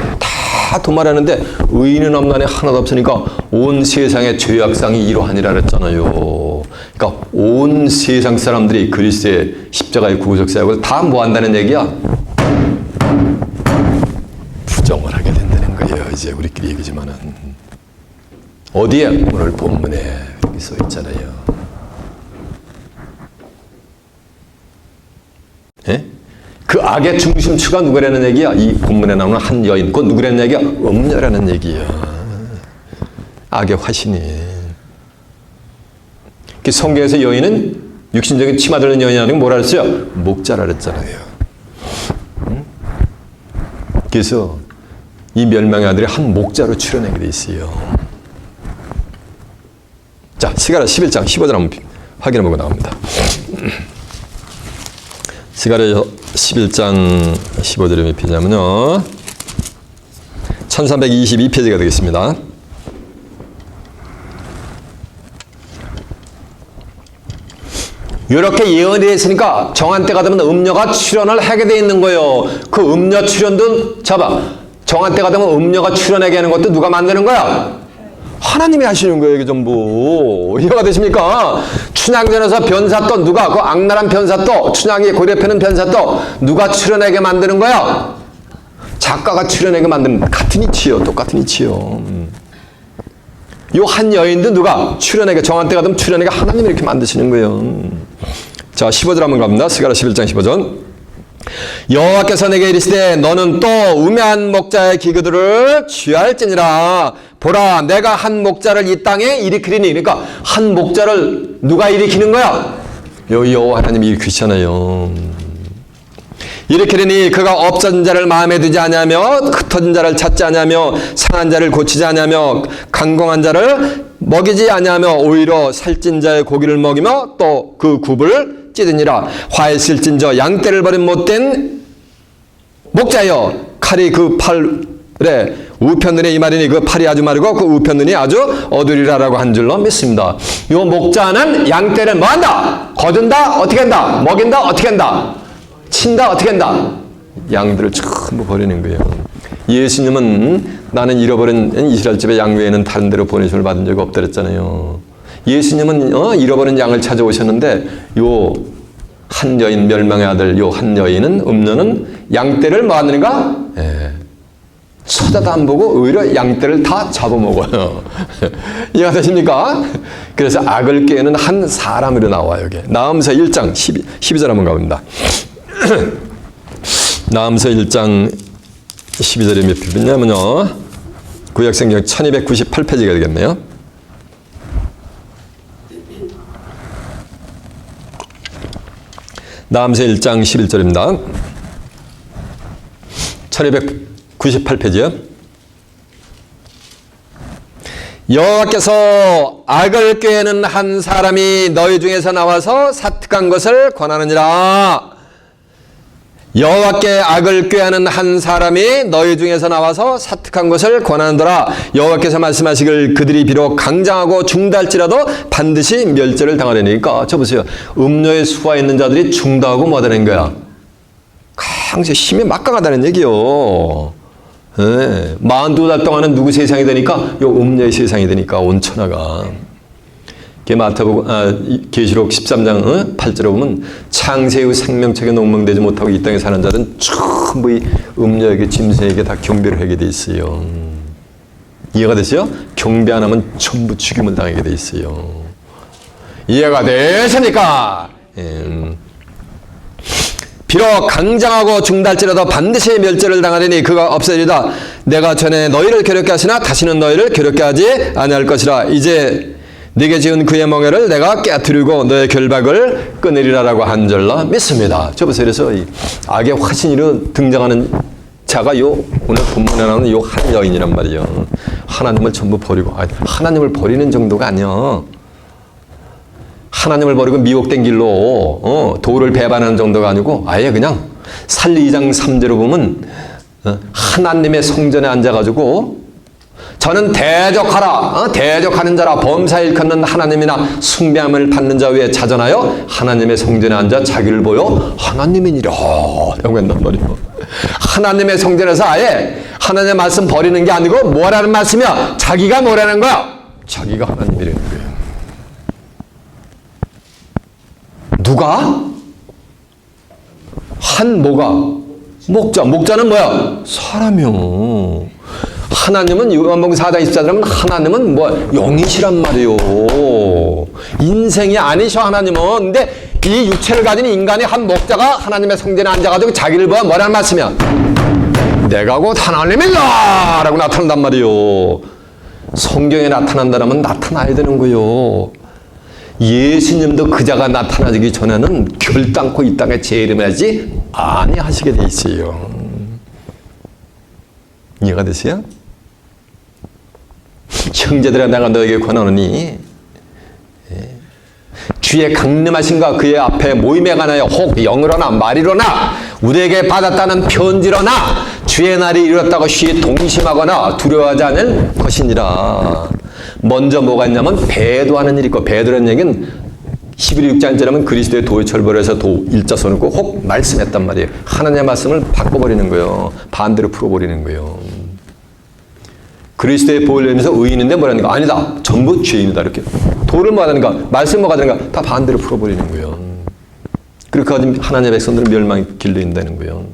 다 도말하는데 의인은 없나니 하나도 없으니까 온 세상의 죄악상이 이러하니라 그랬잖아요. 그러니까 온 세상 사람들이 그리스도의 십자가의 구속사역을 다 뭐 한다는 얘기야? 부정을 하게 된다는 거예요. 이제 우리끼리 얘기지만은 어디에? 오늘 본문에 여기 써 있잖아요. 예? 그 악의 중심추가 누구라는 얘기야? 이 본문에 나오는 한 여인. 그건 누구라는 얘기야? 음녀라는 얘기야. 악의 화신이. 성경에서 여인은 육신적인 치마들 있는 여인이 아니고 뭐라 그랬어요? 목자라 그랬잖아요. 그래서 이 멸망의 아들이 한 목자로 출현하게 돼 있어요. 자, 스가랴 11장 15절 한번 확인해보고 나옵니다. 스가랴 11장 15절에 몇 페이지냐면요. 1322페이지가 되겠습니다. 이렇게 예언이 했으니까 정한 때가 되면 음녀가 출현을 하게 돼 있는 거예요. 그 음녀 출현도 정한 때가 되면 음녀가 출현하게 하는 것도 누가 만드는 거야? 하나님이 하시는 거예요, 이게 전부. 이해가 되십니까? 춘향전에서 변사또 누가, 그 악랄한 변사또, 춘향이 고려펴는 변사또 누가 출연하게 만드는 거야? 작가가 출연하게 만드는, 같은 이치요. 똑같은 이치요. 요 한 여인도 누가 출연하게, 정한 때가 되면 출연하게 하나님이 이렇게 만드시는 거예요. 자, 15절 한번 갑니다. 스가랴 11장 15절. 여호와께서 내게 이르시되 너는 또 우매한 목자의 기교들을 취할지니라. 보라, 내가 한 목자를 이 땅에 일으키리니. 그러니까 한 목자를 누가 일으키는 거야? 여호와 하나님이 이르시잖아요. 이렇게 되니 그가 없어진 자를 마음에 두지 아니하며 흩어진 자를 찾지 아니하며 상한 자를 고치지 아니하며 강공한 자를 먹이지 아니하며 오히려 살찐 자의 고기를 먹이며 또 그 굽을 찌르니라. 화에 실진저 양떼를 버린 못된 목자여 칼이 그 팔에 우편눈에 이 말이니 그 팔이 아주 마르고 그 우편눈이 아주 어두리라라고 한 줄로 믿습니다. 이 목자는 양떼를 뭐한다? 거둔다? 어떻게 한다? 먹인다? 어떻게 한다? 친다? 어떻게 한다? 양들을 전부 버리는 거예요. 예수님은 나는 잃어버린 이스라엘 집의 양 외에는 다른 데로 보내심을 받은 적이 없다 그랬잖아요. 예수님은 잃어버린 양을 찾아오셨는데 요 한 여인 멸망의 아들 요 한 여인은 음녀는 양떼를 뭐 하는가? 쳐다도 안 보고 오히려 양떼를 다 잡아먹어요. 이해가 되십니까? 그래서 악을 꾀는 한 사람으로 나와요. 여기 나음서 1장 12절 한번 가봅니다. 나음서 1장 12절에 몇 페이지냐면요. 구약성경 1298페이지가 되겠네요. 나음서 1장 11절입니다. 1298페이지요. 여호와께서 악을 꾀는 한 사람이 너희 중에서 나와서 사특한 것을 권하느니라. 여호와께 악을 꾀하는 한 사람이 너희 중에서 나와서 사특한 것을 권하느니라. 여호와께서 말씀하시길 그들이 비록 강장하고 중달지라도 반드시 멸절을 당하려니까. 저 보세요. 음료에 수와 있는 자들이 중다하고 뭐하다는 거야? 강제 힘이 막강하다는 얘기요. 42달 동안은 누구 세상이 되니까? 요 음녀의 세상이 되니까 온 천하가. 계시록 13장 8절에 보면 창세의 생명책에 농명되지 못하고 이 땅에 사는 자들은 전부 이 음녀에게 짐승에게 다 경배를 하게 돼 있어요. 이해가 되세요? 경배 안 하면 전부 죽임을 당하게 돼 있어요. 이해가 되십니까? 비록 강장하고 중달지라도 반드시 멸절을 당하리니 그가 없으리라. 내가 전에 너희를 괴롭게 하시나 다시는 너희를 괴롭게 하지 아니할 것이라. 이제 네게 지은 그의 멍에를 내가 깨뜨리고 너의 결박을 끊으리라라고 한 줄로 믿습니다. 저 보세요. 그래서 이 악의 화신으로 등장하는 자가 요 오늘 본문에 나오는 요 한 여인이란 말이에요. 하나님을 전부 버리고 하나님을 버리는 정도가 아니야. 하나님을 버리고 미혹된 길로 도를 배반하는 정도가 아니고 아예 그냥 살리 2장 3절을 보면 하나님의 성전에 앉아가지고 저는 대적하라, 대적하는 자라 범사 일컫는 하나님이나 숭배함을 받는 자 위에 자전하여 하나님의 성전에 앉아 자기를 보여 하나님이니라 라고 한단 말이에요. 하나님의 성전에서 아예 하나님의 말씀 버리는 게 아니고 뭐라는 말씀이야? 자기가 뭐라는 거야? 자기가 하나님이라는 거예요. 누가? 한 뭐가? 목자는 뭐야? 사람이요. 하나님은 요한복음 4장 24절에 보면 하나님은 뭐 영이시란 말이에요. 인생이 아니셔 하나님은. 근데 이 육체를 가진 인간이 한 목자가 하나님의 성전에 앉아가지고 자기를 보아 뭐라는 말씀이야? 내가 곧 하나님이다 라고 나타난단 말이에요. 성경에 나타난다면 나타나야 되는 거예요. 예수님도 그자가 나타나기 전에는 결단코 이 땅에 재림하지 아니하시게 돼 있어요. 이해가 되세요? 형제들아 내가 너에게 권하노니 주의 강림하신가 그의 앞에 모임에 관하여 혹 영으로나 말이로나 우리에게 받았다는 편지로나 주의 날이 이뤘다고 쉬이 동심하거나 두려워하지 않을 것이니라. 먼저 뭐가 있냐면 배도하는 일이 있고, 배도라는 얘기는 히브리 6장 1절하면 그리스도의 도의 철벌을 해서 일자손을 꼭 혹 말씀했단 말이에요. 하나님의 말씀을 바꿔버리는 거예요. 반대로 풀어버리는 거예요. 그리스도의 보혈을 내면서 의인인데 뭐라는 거? 아니다. 전부 죄인이다. 이렇게. 도를 뭐 하는가? 말씀 뭐가 되는가? 다 반대로 풀어버리는 거예요. 그렇게 하나님의 백성들은 멸망의 길로 인다는 거예요.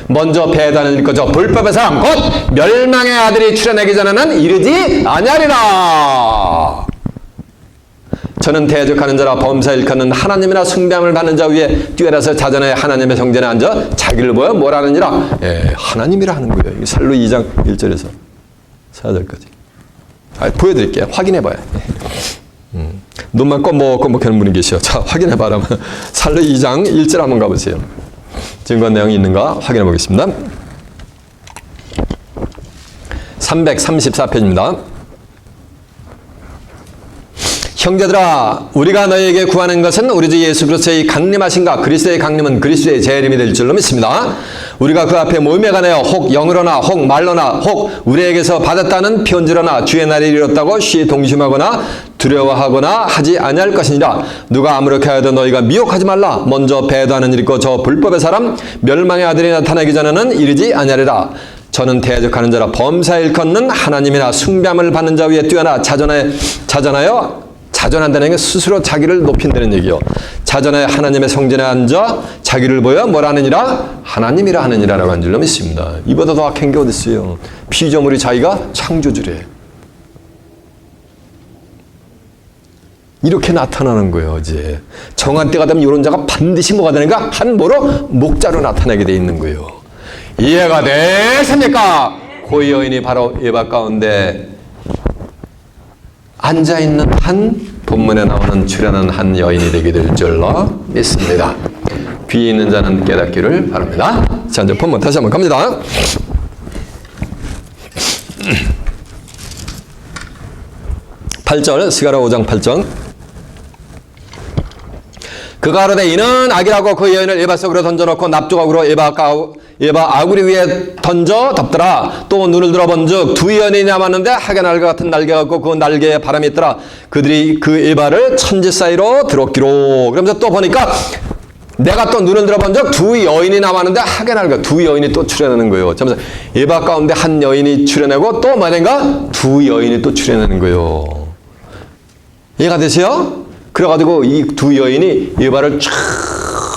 먼저 배단을 일거저 불법의 사람 곧 멸망의 아들이 출현하기 전에는 이르지 아니하리라. 저는 대적하는 자라 범사 일컫는 하나님이나 숭배함을 받는 자 위에 뛰어나서 자전에 하나님의 성전에 앉아 자기를 보여 뭐라느니라. 하나님이라 하는 거예요. 살로 2장 1절에서 4절까지. 보여드릴게요. 확인해봐요. 눈만 꺼먹꺼먹하는 분이 계셔. 자, 확인해봐라. 살로 2장 1절 한번 가보세요. 증거한 내용이 있는가 확인해 보겠습니다. 334페이지입니다. 형제들아, 우리가 너희에게 구하는 것은 우리 주 예수 그리스도의 강림하신가. 그리스도의 강림은 그리스도의 재림이 될 줄로 믿습니다. 우리가 그 앞에 모임에 관하여 혹 영으로나 혹 말로나 혹 우리에게서 받았다는 편지로나 주의 날이 이뤘다고 쉬이 동심하거나 두려워하거나 하지 아니할 것이니라. 누가 아무렇게 하여도 너희가 미혹하지 말라. 먼저 배도하는 일 있고 저 불법의 사람 멸망의 아들이 나타나기 전에는 이르지 아니하리라. 저는 대적하는 자라 범사에 일컫는 하나님이나 숭배함을 받는 자 위에 뛰어나 자전한다는 게 스스로 자기를 높인다는 얘기요. 자전하여 하나님의 성전에 앉아 자기를 보여 뭐라 하느니라? 하나님이라 하느니라라고 한 줄로 믿습니다. 이보다 더 악한 게 어디 있어요? 피조물이 자기가 창조주래. 이렇게 나타나는 거예요. 이제 정한 때가 되면 이런 자가 반드시 뭐가 되는가? 한 뭐로? 목자로 나타나게 돼 있는 거예요. 이해가 되십니까? 그 여인이 바로 예바 가운데 앉아있는 한 본문에 나오는 출연한 한 여인이 되게 될 줄로 믿습니다. 귀 있는 자는 깨닫기를 바랍니다. 자, 이제 본문 다시 한번 갑니다. 스가랴 5장 8절. 그가 가로되 이는 악이라고 그 여인을 에바 속으로 던져놓고 납조각으로 에바 아구리 위에 던져 덮더라. 또 눈을 들어본즉 두 여인이 남았는데 하계 날개 같은 날개가 있고 그 날개에 바람이 있더라. 그들이 그 에바를 천지 사이로 들었기로. 그러면서 또 보니까 내가 또 눈을 들어본즉 두 여인이 남았는데 하계 날개 두 여인이 또 출현하는 거예요. 그러면서 에바 가운데 한 여인이 출현하고 또 뭐냐가 두 여인이 또 출현하는 거예요. 이해가 되세요? 그래가지고 이 두 여인이 에바를 쫙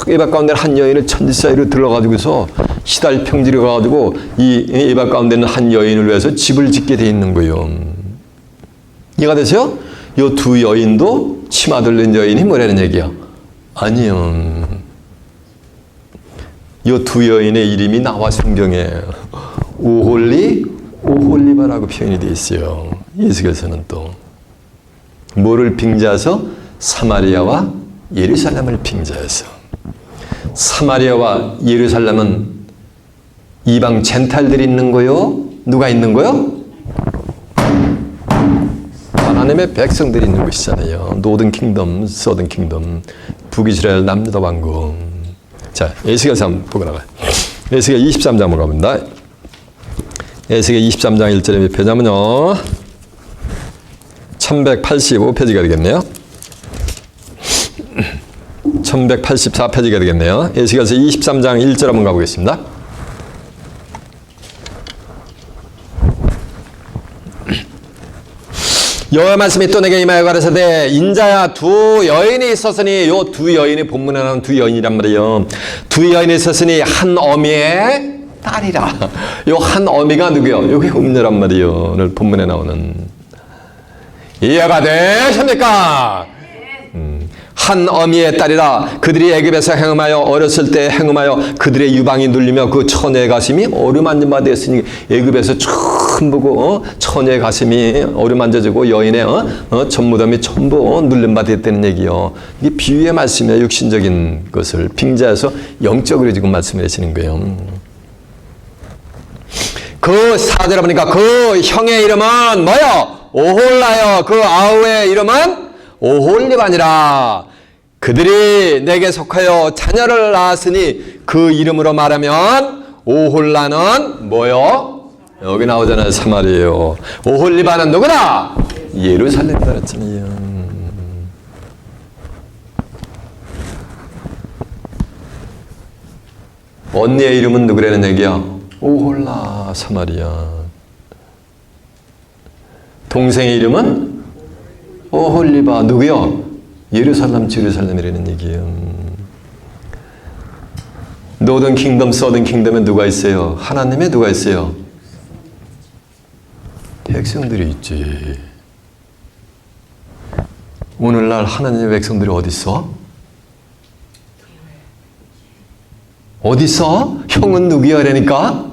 에바 가운데 한 여인을 천지 사이로 들어가지고서 시달 평지로 가가지고 이 에바 가운데 있는 한 여인을 위해서 집을 짓게 돼 있는 거예요. 이해가 되세요? 이 두 여인도 치마 들린 여인이 뭐라는 얘기야? 아니요. 이 두 여인의 이름이 나와 성경에 오홀리바라고 표현이 되어 있어요. 예수께서는 또 뭐를 빙자해서? 사마리아와 예루살렘을 빙자해서. 사마리아와 예루살렘은 이방 젠탈들이 있는 거요? 누가 있는 거요? 하나님의 백성들이 있는 곳이잖아요. 노든 킹덤, 서든 킹덤, 북이스라엘, 남유다 왕국. 자, 에스겔서 한번 보고 나가요. 에스겔 23장 한번 가봅니다. 에스겔 23장 1절에 몇 페이지냐면요. 1185페이지가 되겠네요. 1184페이지가 되겠네요. 에스겔서 23장 1절 한번 가보겠습니다. 여호와 말씀이 또 내게 임하여 가라사대 인자야 두 여인이 있었으니 요 두 여인이 본문에 나오는 두 여인이란 말이에요. 두 여인이 있었으니 한 어미의 딸이라. 요 한 어미가 누구요? 여기 음녀란 말이에요. 오늘 본문에 나오는. 이해가 되십니까? 한 어미의 딸이라. 그들이 애굽에서 행음하여 어렸을 때 행음하여 그들의 유방이 눌리며 그 처녀의 가슴이 어루만진 바 되었으니 애굽에서 처음 보고 처녀의 가슴이 어루만져지고 여인의 전무덤이 전부 눌린 바 되었다는 얘기요. 이게 비유의 말씀이에요. 육신적인 것을 빙자해서 영적으로 지금 말씀을 하시는 거예요. 그 사절에 보니까 그 형의 이름은 뭐요? 오홀라요. 그 아우의 이름은 오홀리바니라. 그들이 내게 속하여 자녀를 낳았으니 그 이름으로 말하면 오홀라는 뭐요? 여기 나오잖아요. 사마리아요. 오홀리바는 누구나? 예루살렘이다 그랬잖아요. 언니의 이름은 누구라는 얘기야? 오홀라 사마리아. 동생의 이름은 오홀리바. 누구요? 예루살렘, 제루살렘이라는 얘기예요. 노던 킹덤, 서던 킹덤에 누가 있어요? 하나님의 누가 있어요? 백성들이 있지. 오늘날 하나님의 백성들이 어디 있어? 어디 있어? 형은 누구야? 그러니까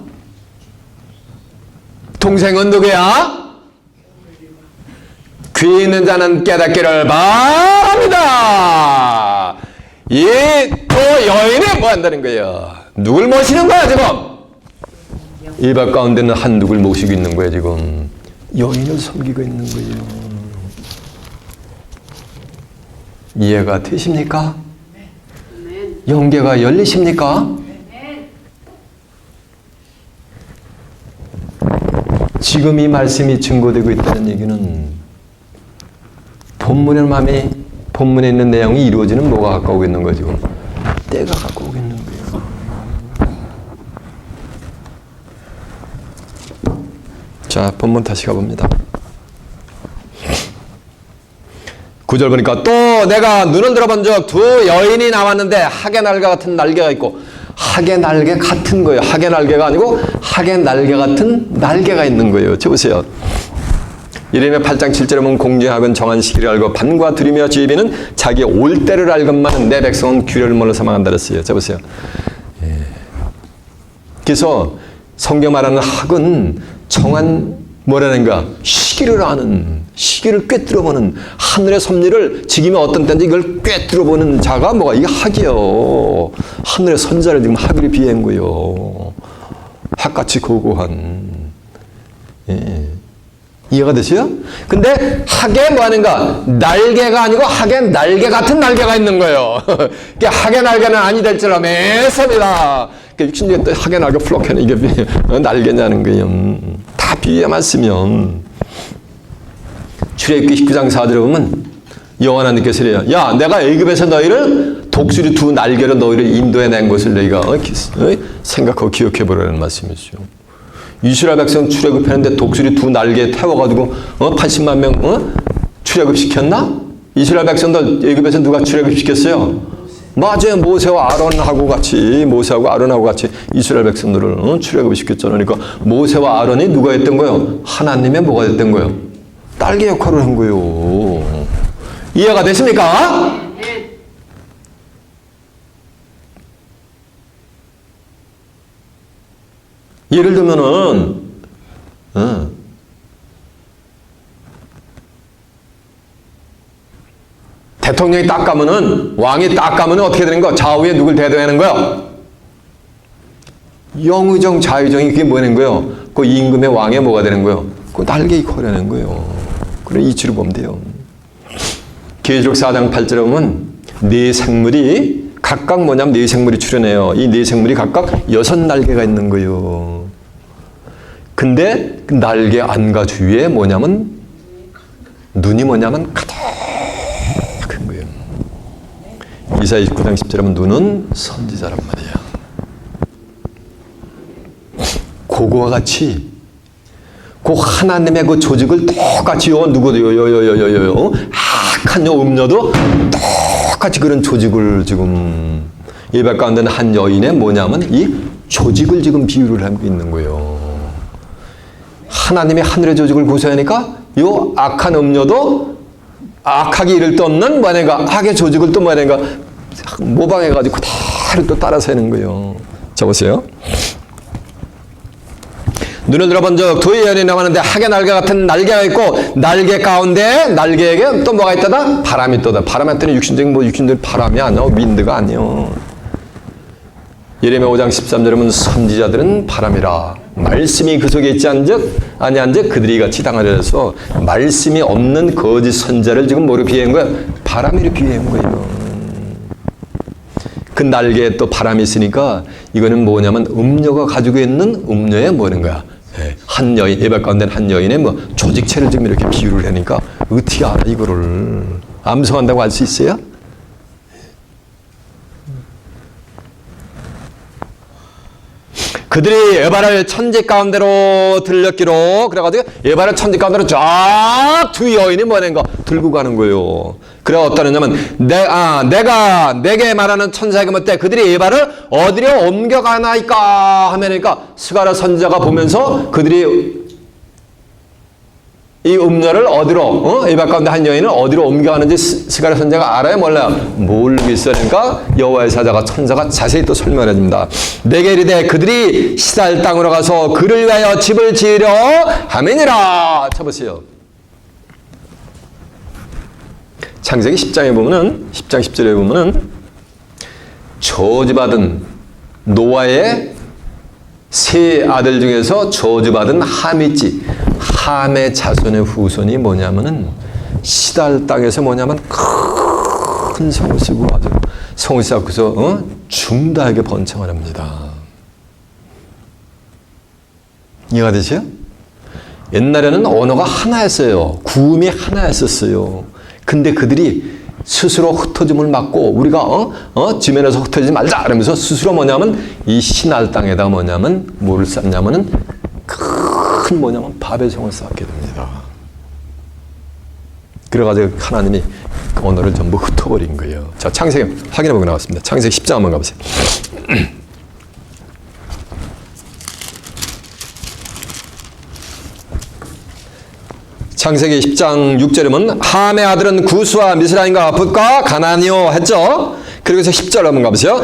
동생은 누구야? 귀 있는 자는 깨닫기를 바랍니다. 이 또 여인이 뭐 한다는 거예요? 누굴 모시는 거야 지금? 이 밭 가운데는 한누굴 모시고 있는 거야 지금. 여인을 섬기고 있는 거예요. 이해가 되십니까? 영계가 열리십니까? 지금 이 말씀이 증거되고 있다는 얘기는 본문에 있는 내용이 이루어지는 뭐가 가까우고 있는 거죠? 때가 가까우고 있는 거예요. 자, 본문 다시 가봅니다. 9절 보니까 또 내가 눈을 들어본 적 두 여인이 나왔는데 학의 날개 같은 날개가 있고, 학의 날개 같은 거예요. 학의 날개가 아니고 학의 날개 같은 날개가 있는 거예요. 저 보세요. 예레미야 8장 7절에 보면 공중학은 정한 시기를 알고 반과 두리며 주의비는 자기 올 때를 알건만은 내 백성은 규례를 몰라 사망한다 그랬어요. 자 보세요. 그래서 성경 말하는 학은 정한 뭐라는가 시기를 아는, 시기를 꿰뚫어보는, 하늘의 섭리를 지금이 어떤 때인지 이걸 꿰뚫어보는 자가 뭐가 이게 학이요. 하늘의 선자를 지금 학으로 비한 거요. 학같이 고고한. 이해가 되세요? 근데 학에 뭐 하는가? 날개가 아니고 학에 날개 같은 날개가 있는 거예요. 학의 날개는 아니 될 줄로 매섭니다. 육신적인 학의 날개 플럭해는 이게 날개냐는 거예요. 다 비유에만 쓰면. 출애굽기 19장 4절에 보면 여호와 하나님께서 이래요. 야, 내가 애굽에서 너희를 독수리 두 날개로 너희를 인도해낸 것을 너희가 생각하고 기억해보라는 말씀이죠. 이스라엘 백성 출애굽했는데 독수리 두 날개에 태워가지고 80만 명 출애굽시켰나? 이스라엘 백성들 애굽에서 누가 출애굽시켰어요? 맞아요. 모세와 아론하고 같이, 모세하고 아론하고 같이 이스라엘 백성들을 출애굽시켰잖아요. 그러니까 모세와 아론이 누가 했던 거예요? 하나님의 뭐가 됐던 거예요? 날개 역할을 한 거예요. 이해가 되십니까? 예를 들면은 대통령이 딱 가면은, 왕이 딱 가면은 어떻게 되는 거야? 좌우에 누굴 대동하는 거야? 영의정, 자의정이 그게 뭐라는 거예요? 그 임금의 왕의 뭐가 되는 거예요? 그 날개 역할을 하는 거예요. 그래 이치로 보면 돼요. 계시록 4장 8절에 보면 네 생물이 각각 뭐냐면 네 생물이 출현해요. 이 네 생물이 각각 6날개가 있는 거예요. 근데 그 날개 안과 주위에 뭐냐면 눈이 뭐냐면 가득한 거예요. 이사야 29장 10절에 보면 눈은 선지자란 말이에요. 그거와 같이 그 하나님의 그 조직을 똑같이 누구도 악한 음녀도 똑같이 그런 조직을 지금 예배 가운데는 한 여인의 뭐냐면 이 조직을 지금 비유를 하고 있는 거예요. 하나님이 하늘의 조직을 구성하니까 요 악한 음녀도 악하게 이를 떴는 뭐냐가 악의 조직을 또 뭐냐가 모방해가지고 그대로 또 따라서 하는 거예요. 자 보세요. 눈을 들어본 적 두 여인이 나왔는데 학의 날개 같은 날개가 있고 날개 가운데 날개에게 또 뭐가 있다다? 바람이 있다다. 바람한테는 육신적인 바람이 아니야. 윈드가 아니요. 예레미야 5장 13절에 보면 선지자들은 바람이라 말씀이 그 속에 있지 아니한즉 그들이 같이 당하려 해서 말씀이 없는 거짓 선자를 지금 뭐로 비유한 거야? 바람이로 비유한 거예요. 그 날개에 또 바람이 있으니까 이거는 뭐냐면 음녀가 가지고 있는 음녀의 뭐는 거야? 한 여인, 예배 가운데 한 여인의 뭐 조직체를 지금 이렇게 비유를 하니까 어떻게 알아 이거를? 암송한다고 알 수 있어요? 그들이 에바를 천지 가운데로 들렸기로 그래가지고 에바를 천지 가운데로 쫙 두 여인이 뭐냐는 거 들고 가는 거예요. 그래 어떠냐면 내가 내게 말하는 천사에게 묻되 그들이 에바를 어디로 옮겨가나이까 하면니까 스가랴 선지자가 보면서 그들이 이 음녀를 어디로 에바 가운데 한 여인을 어디로 옮겨가는지 스가랴 선지자가 알아요 몰라요? 모르겠어요. 그러니까 여호와의 사자가 천사가 자세히 또 설명해 줍니다. 내게 이르되 그들이 시살 땅으로 가서 그를 위하여 집을 지으려 하매니라. 쳐보세요. 창세기 10장에 보면은 10장 10절에 보면은 저주받은 노아의 세 아들 중에서 저주받은 함이 있지. 함의 자손의 후손이 뭐냐면은 시달 땅에서 뭐냐면 큰 성을 쓰고 아주 성을 쌓고서 중다하게 번창을 합니다. 이해가 되세요? 옛날에는 언어가 하나였어요. 구음이 하나였었어요. 근데 그들이 스스로 흩어짐을 막고 우리가 지면에서 흩어지지 말자 그러면서 스스로 뭐냐면 이 신할 땅에다 뭐냐면 뭐를 쌓냐면은 큰 뭐냐면 바벨성을 쌓게 됩니다. 그래가지고 하나님이 언어를 전부 흩어버린 거예요. 자, 창세기 확인해보고 나왔습니다. 창세기 10장 한번 가보세요. 창세기 10장 6절에 보면 함의 아들은 구스와 미스라임과 붓과 가나안이요 했죠. 그리고서 10절 한번 가보세요.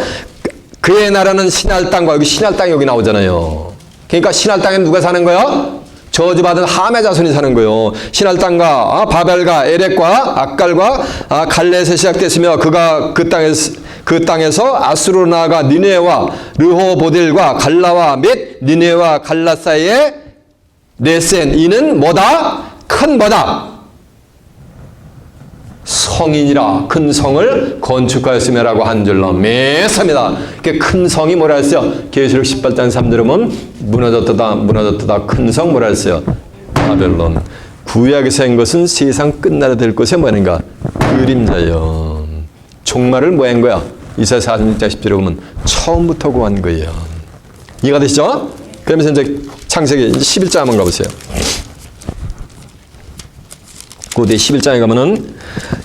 그의 나라는 신할 땅과 여기 신할 땅이 여기 나오잖아요. 그러니까 신할 땅에 누가 사는 거야? 저주받은 함의 자손이 사는 거예요. 신할 땅과 바벨과 에렉과 악갈과 갈렛에 시작됐으며 그가 그 땅에서 아수르로 나아가 니네와 르호보딜과 갈라와 및 니네와 갈라 사이에 레센 이는 뭐다? 큰 뭐다? 성이니라. 큰 성을 건축하였음이라고 한 줄로 믿습니다. 큰 성이 뭐라 했어요? 계시록 18장 3절에 보면 무너졌다 큰 성 뭐라 했어요? 바벨론. 구약에서 한 것은 세상 끝나려 될 것에 뭐인가? 그림자요. 종말을 뭐 한 거야? 이사야 46장 10절에 보면 처음부터 구한 거예요. 이해가 되시죠? 그러면서 이제 창세기 11장 한번 가보세요. 고대 11장에 가면은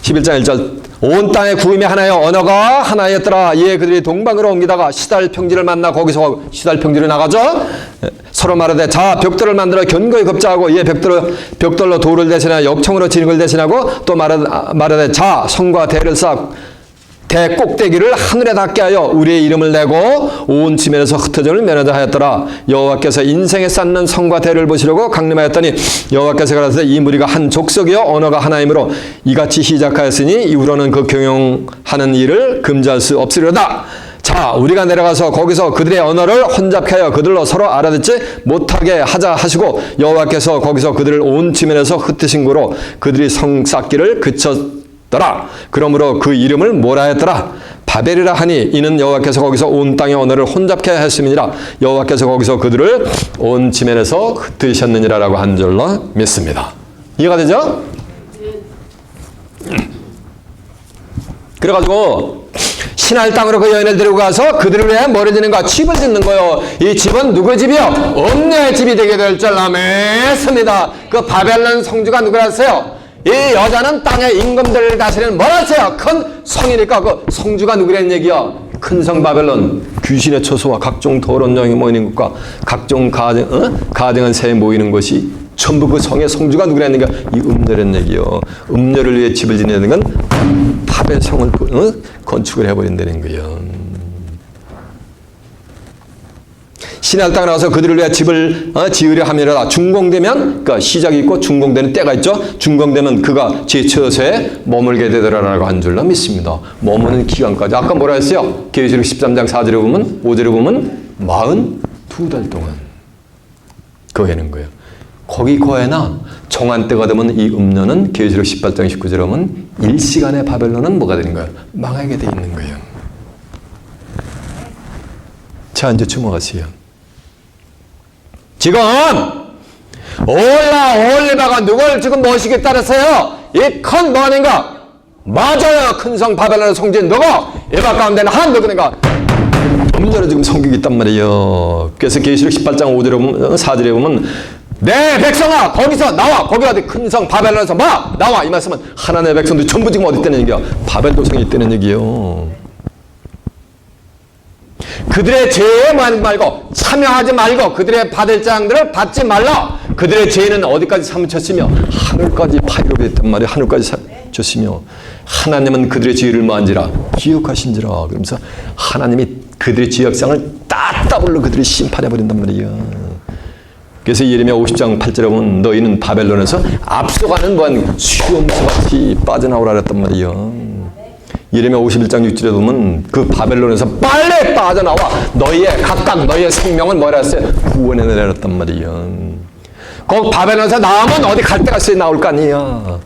11장 1절 온 땅의 구음이 하나여 언어가 하나였더라. 이에 그들이 동방으로 옮기다가 시달 평지를 만나 거기서 시달 평지로 나가죠. 서로 말하되 자 벽돌을 만들어 견고히 급자하고 이에 벽돌로 돌을 대신하여 역청으로 진흙을 대신하고 또 말하되 자 성과 대를 쌓아 대 꼭대기를 하늘에 닿게 하여 우리의 이름을 내고 온 지면에서 흩어짐을 면하자 하였더라. 여호와께서 인생에 쌓는 성과 대를 보시려고 강림하였더니 여호와께서 가라사대 이 무리가 한 족속이요 언어가 하나이므로 이같이 시작하였으니 이후로는 그 경영하는 일을 금지할 수 없으리로다. 자 우리가 내려가서 거기서 그들의 언어를 혼잡케 하여 그들로 서로 알아듣지 못하게 하자 하시고 여호와께서 거기서 그들을 온 지면에서 흩으신 고로 그들이 성 쌓기를 그쳤더라. 그러므로 그 이름을 뭐라 했더라? 바벨이라 하니 이는 여호와께서 거기서 온 땅의 언어를 혼잡케 하였음이니라. 여호와께서 거기서 그들을 온 지면에서 흩으셨느니라라고 한 줄로 믿습니다. 이해가 되죠? 그래가지고 신할 땅으로 그 여인을 데리고 가서 그들을 위해 뭐를 짓는가? 집을 짓는 거예요. 이 집은 누구 집이요? 음녀의 집이 되게 될 줄 믿습니다. 그 바벨론 성주가 누구였어요? 이 여자는 땅의 임금들을 다스리는 뭐라어요? 큰 성이니까 그 성주가 누구란 얘기야? 큰 성 바벨론. 귀신의 처소와 각종 더러운 영이 모이는 곳과 각종 가증한 새에 모이는 곳이 전부 그 성의 성주가 누구란 얘기야? 이 음녀란 얘기요. 음녀를 위해 집을 짓는 건 바벨 성을 건축을 해버린다는 거예요. 신할 땅에 나와서 그들을 위해 집을 지으려 함이라. 준공되면 그러니까 시작이 있고 준공되는 때가 있죠. 준공되면 그가 제 처소에 머물게 되더라라고 한 줄로 믿습니다. 머무는 기간까지 아까 뭐라 했어요? 계시록 13장 4절에 보면 5절에 보면 42달 동안 거하는 거예요. 거기 거해나 정한 때가 되면 이 음녀는 계시록 18장 19절에 보면 일시간의 바벨론은 뭐가 되는 거예요? 망하게 돼 있는 거예요. 자 이제 주목하세요. 지금 올리바가 누굴 지금 모시겠다 그랬어요? 이 큰 뭐인가? 맞아요. 큰 성 바벨론의 성지인 누구? 이방 가운데는 한 누구인가? 음녀로 지금 성격이 있단 말이에요. 그래서 계시록 18장 5절에 보면 4절에 보면 내 백성아 거기서 나와. 거기 어디 큰 성 바벨론에서 나와. 이 말씀은 하나님의 백성들이 전부 지금 어디 있다는 얘기야? 바벨 도성에 있다는 얘기예요. 그들의 죄에 말고 참여하지 말고 그들의 받을 장들을 받지 말라. 그들의 죄는 어디까지 사무쳤으며 하늘까지 파이로 됐단 말이에요. 하늘까지 줬으며 하나님은 그들의 죄를 뭐한지라 기억하신지라. 그러면서 하나님이 그들의 죄악상을 따따블로 그들이 심판해버린단 말이에요. 그래서 예레미야 50장 8절에 보면 너희는 바벨론에서 앞서가는 무한 수용소같이 빠져나오라 그랬단 말이에요. 예레미야 51장 6절에 보면 그 바벨론에서 빨리 빠져나와 너희의 각각 너희의 생명은 뭐라 했어요? 구원해 내렸단 말이에요. 그 바벨론에서 나오면 어디 갈 데가 있어야 나올 거 아니에요.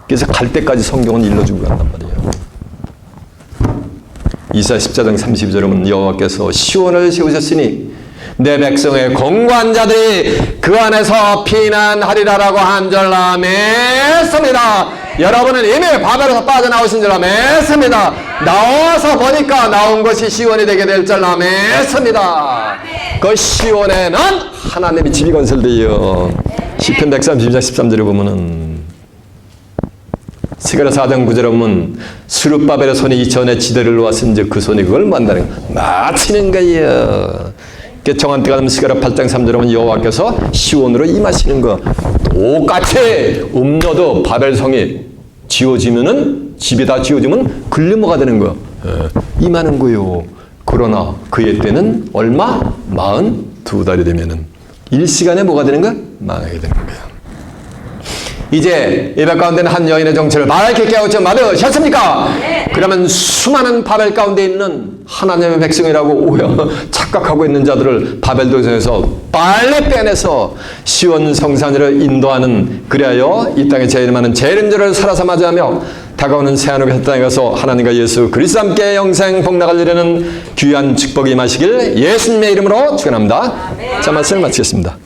그래서 갈 때까지 성경은 일러주고 간단 말이에요. 이사야 14장 32절에 보면 여호와께서 시온을 세우셨으니 내 백성의 공고한 자들이 그 안에서 피난하리라라고 한 줄 믿습니다. 여러분은 이미 바벨에서 빠져나오신 줄 믿습니다. 나와서 보니까 나온 것이 시온이 되게 될 줄 믿습니다. 그 시온에는 하나님의 집이 건설되어 시편 132장 13절에 보면은 스가랴 4장 9절에 보면 스룹바벨의 손이 이전에 지대를 놓았은즉 그 손이 그걸 만다는 거 마치는 거예요. 정한 때가 되면 스가랴 8장 3절에 보면 여호와께서 시온으로 임하시는 거 똑같이 음녀도 바벨성이 지어지면은 집이 다 지어지면 글리모가 되는 거 임하는 거요. 그러나 그의 때는 얼마? 42달이 되면은 일시간에 뭐가 되는 거야? 망하게 되는 거야. 이제 예배 가운데는 한 여인의 정체를 밝게 깨우쳐 받으셨습니까? 네. 그러면 수많은 바벨 가운데 있는 하나님의 백성이라고 착각하고 있는 자들을 바벨 도성에서 빨리 빼내서 시온 성산으로 인도하는 그리하여 이 땅에 제일 많은 재림절을 살아서 맞이하며 다가오는 새하늘과 새 땅에 가서 하나님과 예수 그리스도 함께 영생 복락을 누리는 귀한 축복이 임하시길 예수님의 이름으로 축원합니다. 자, 말씀을 마치겠습니다.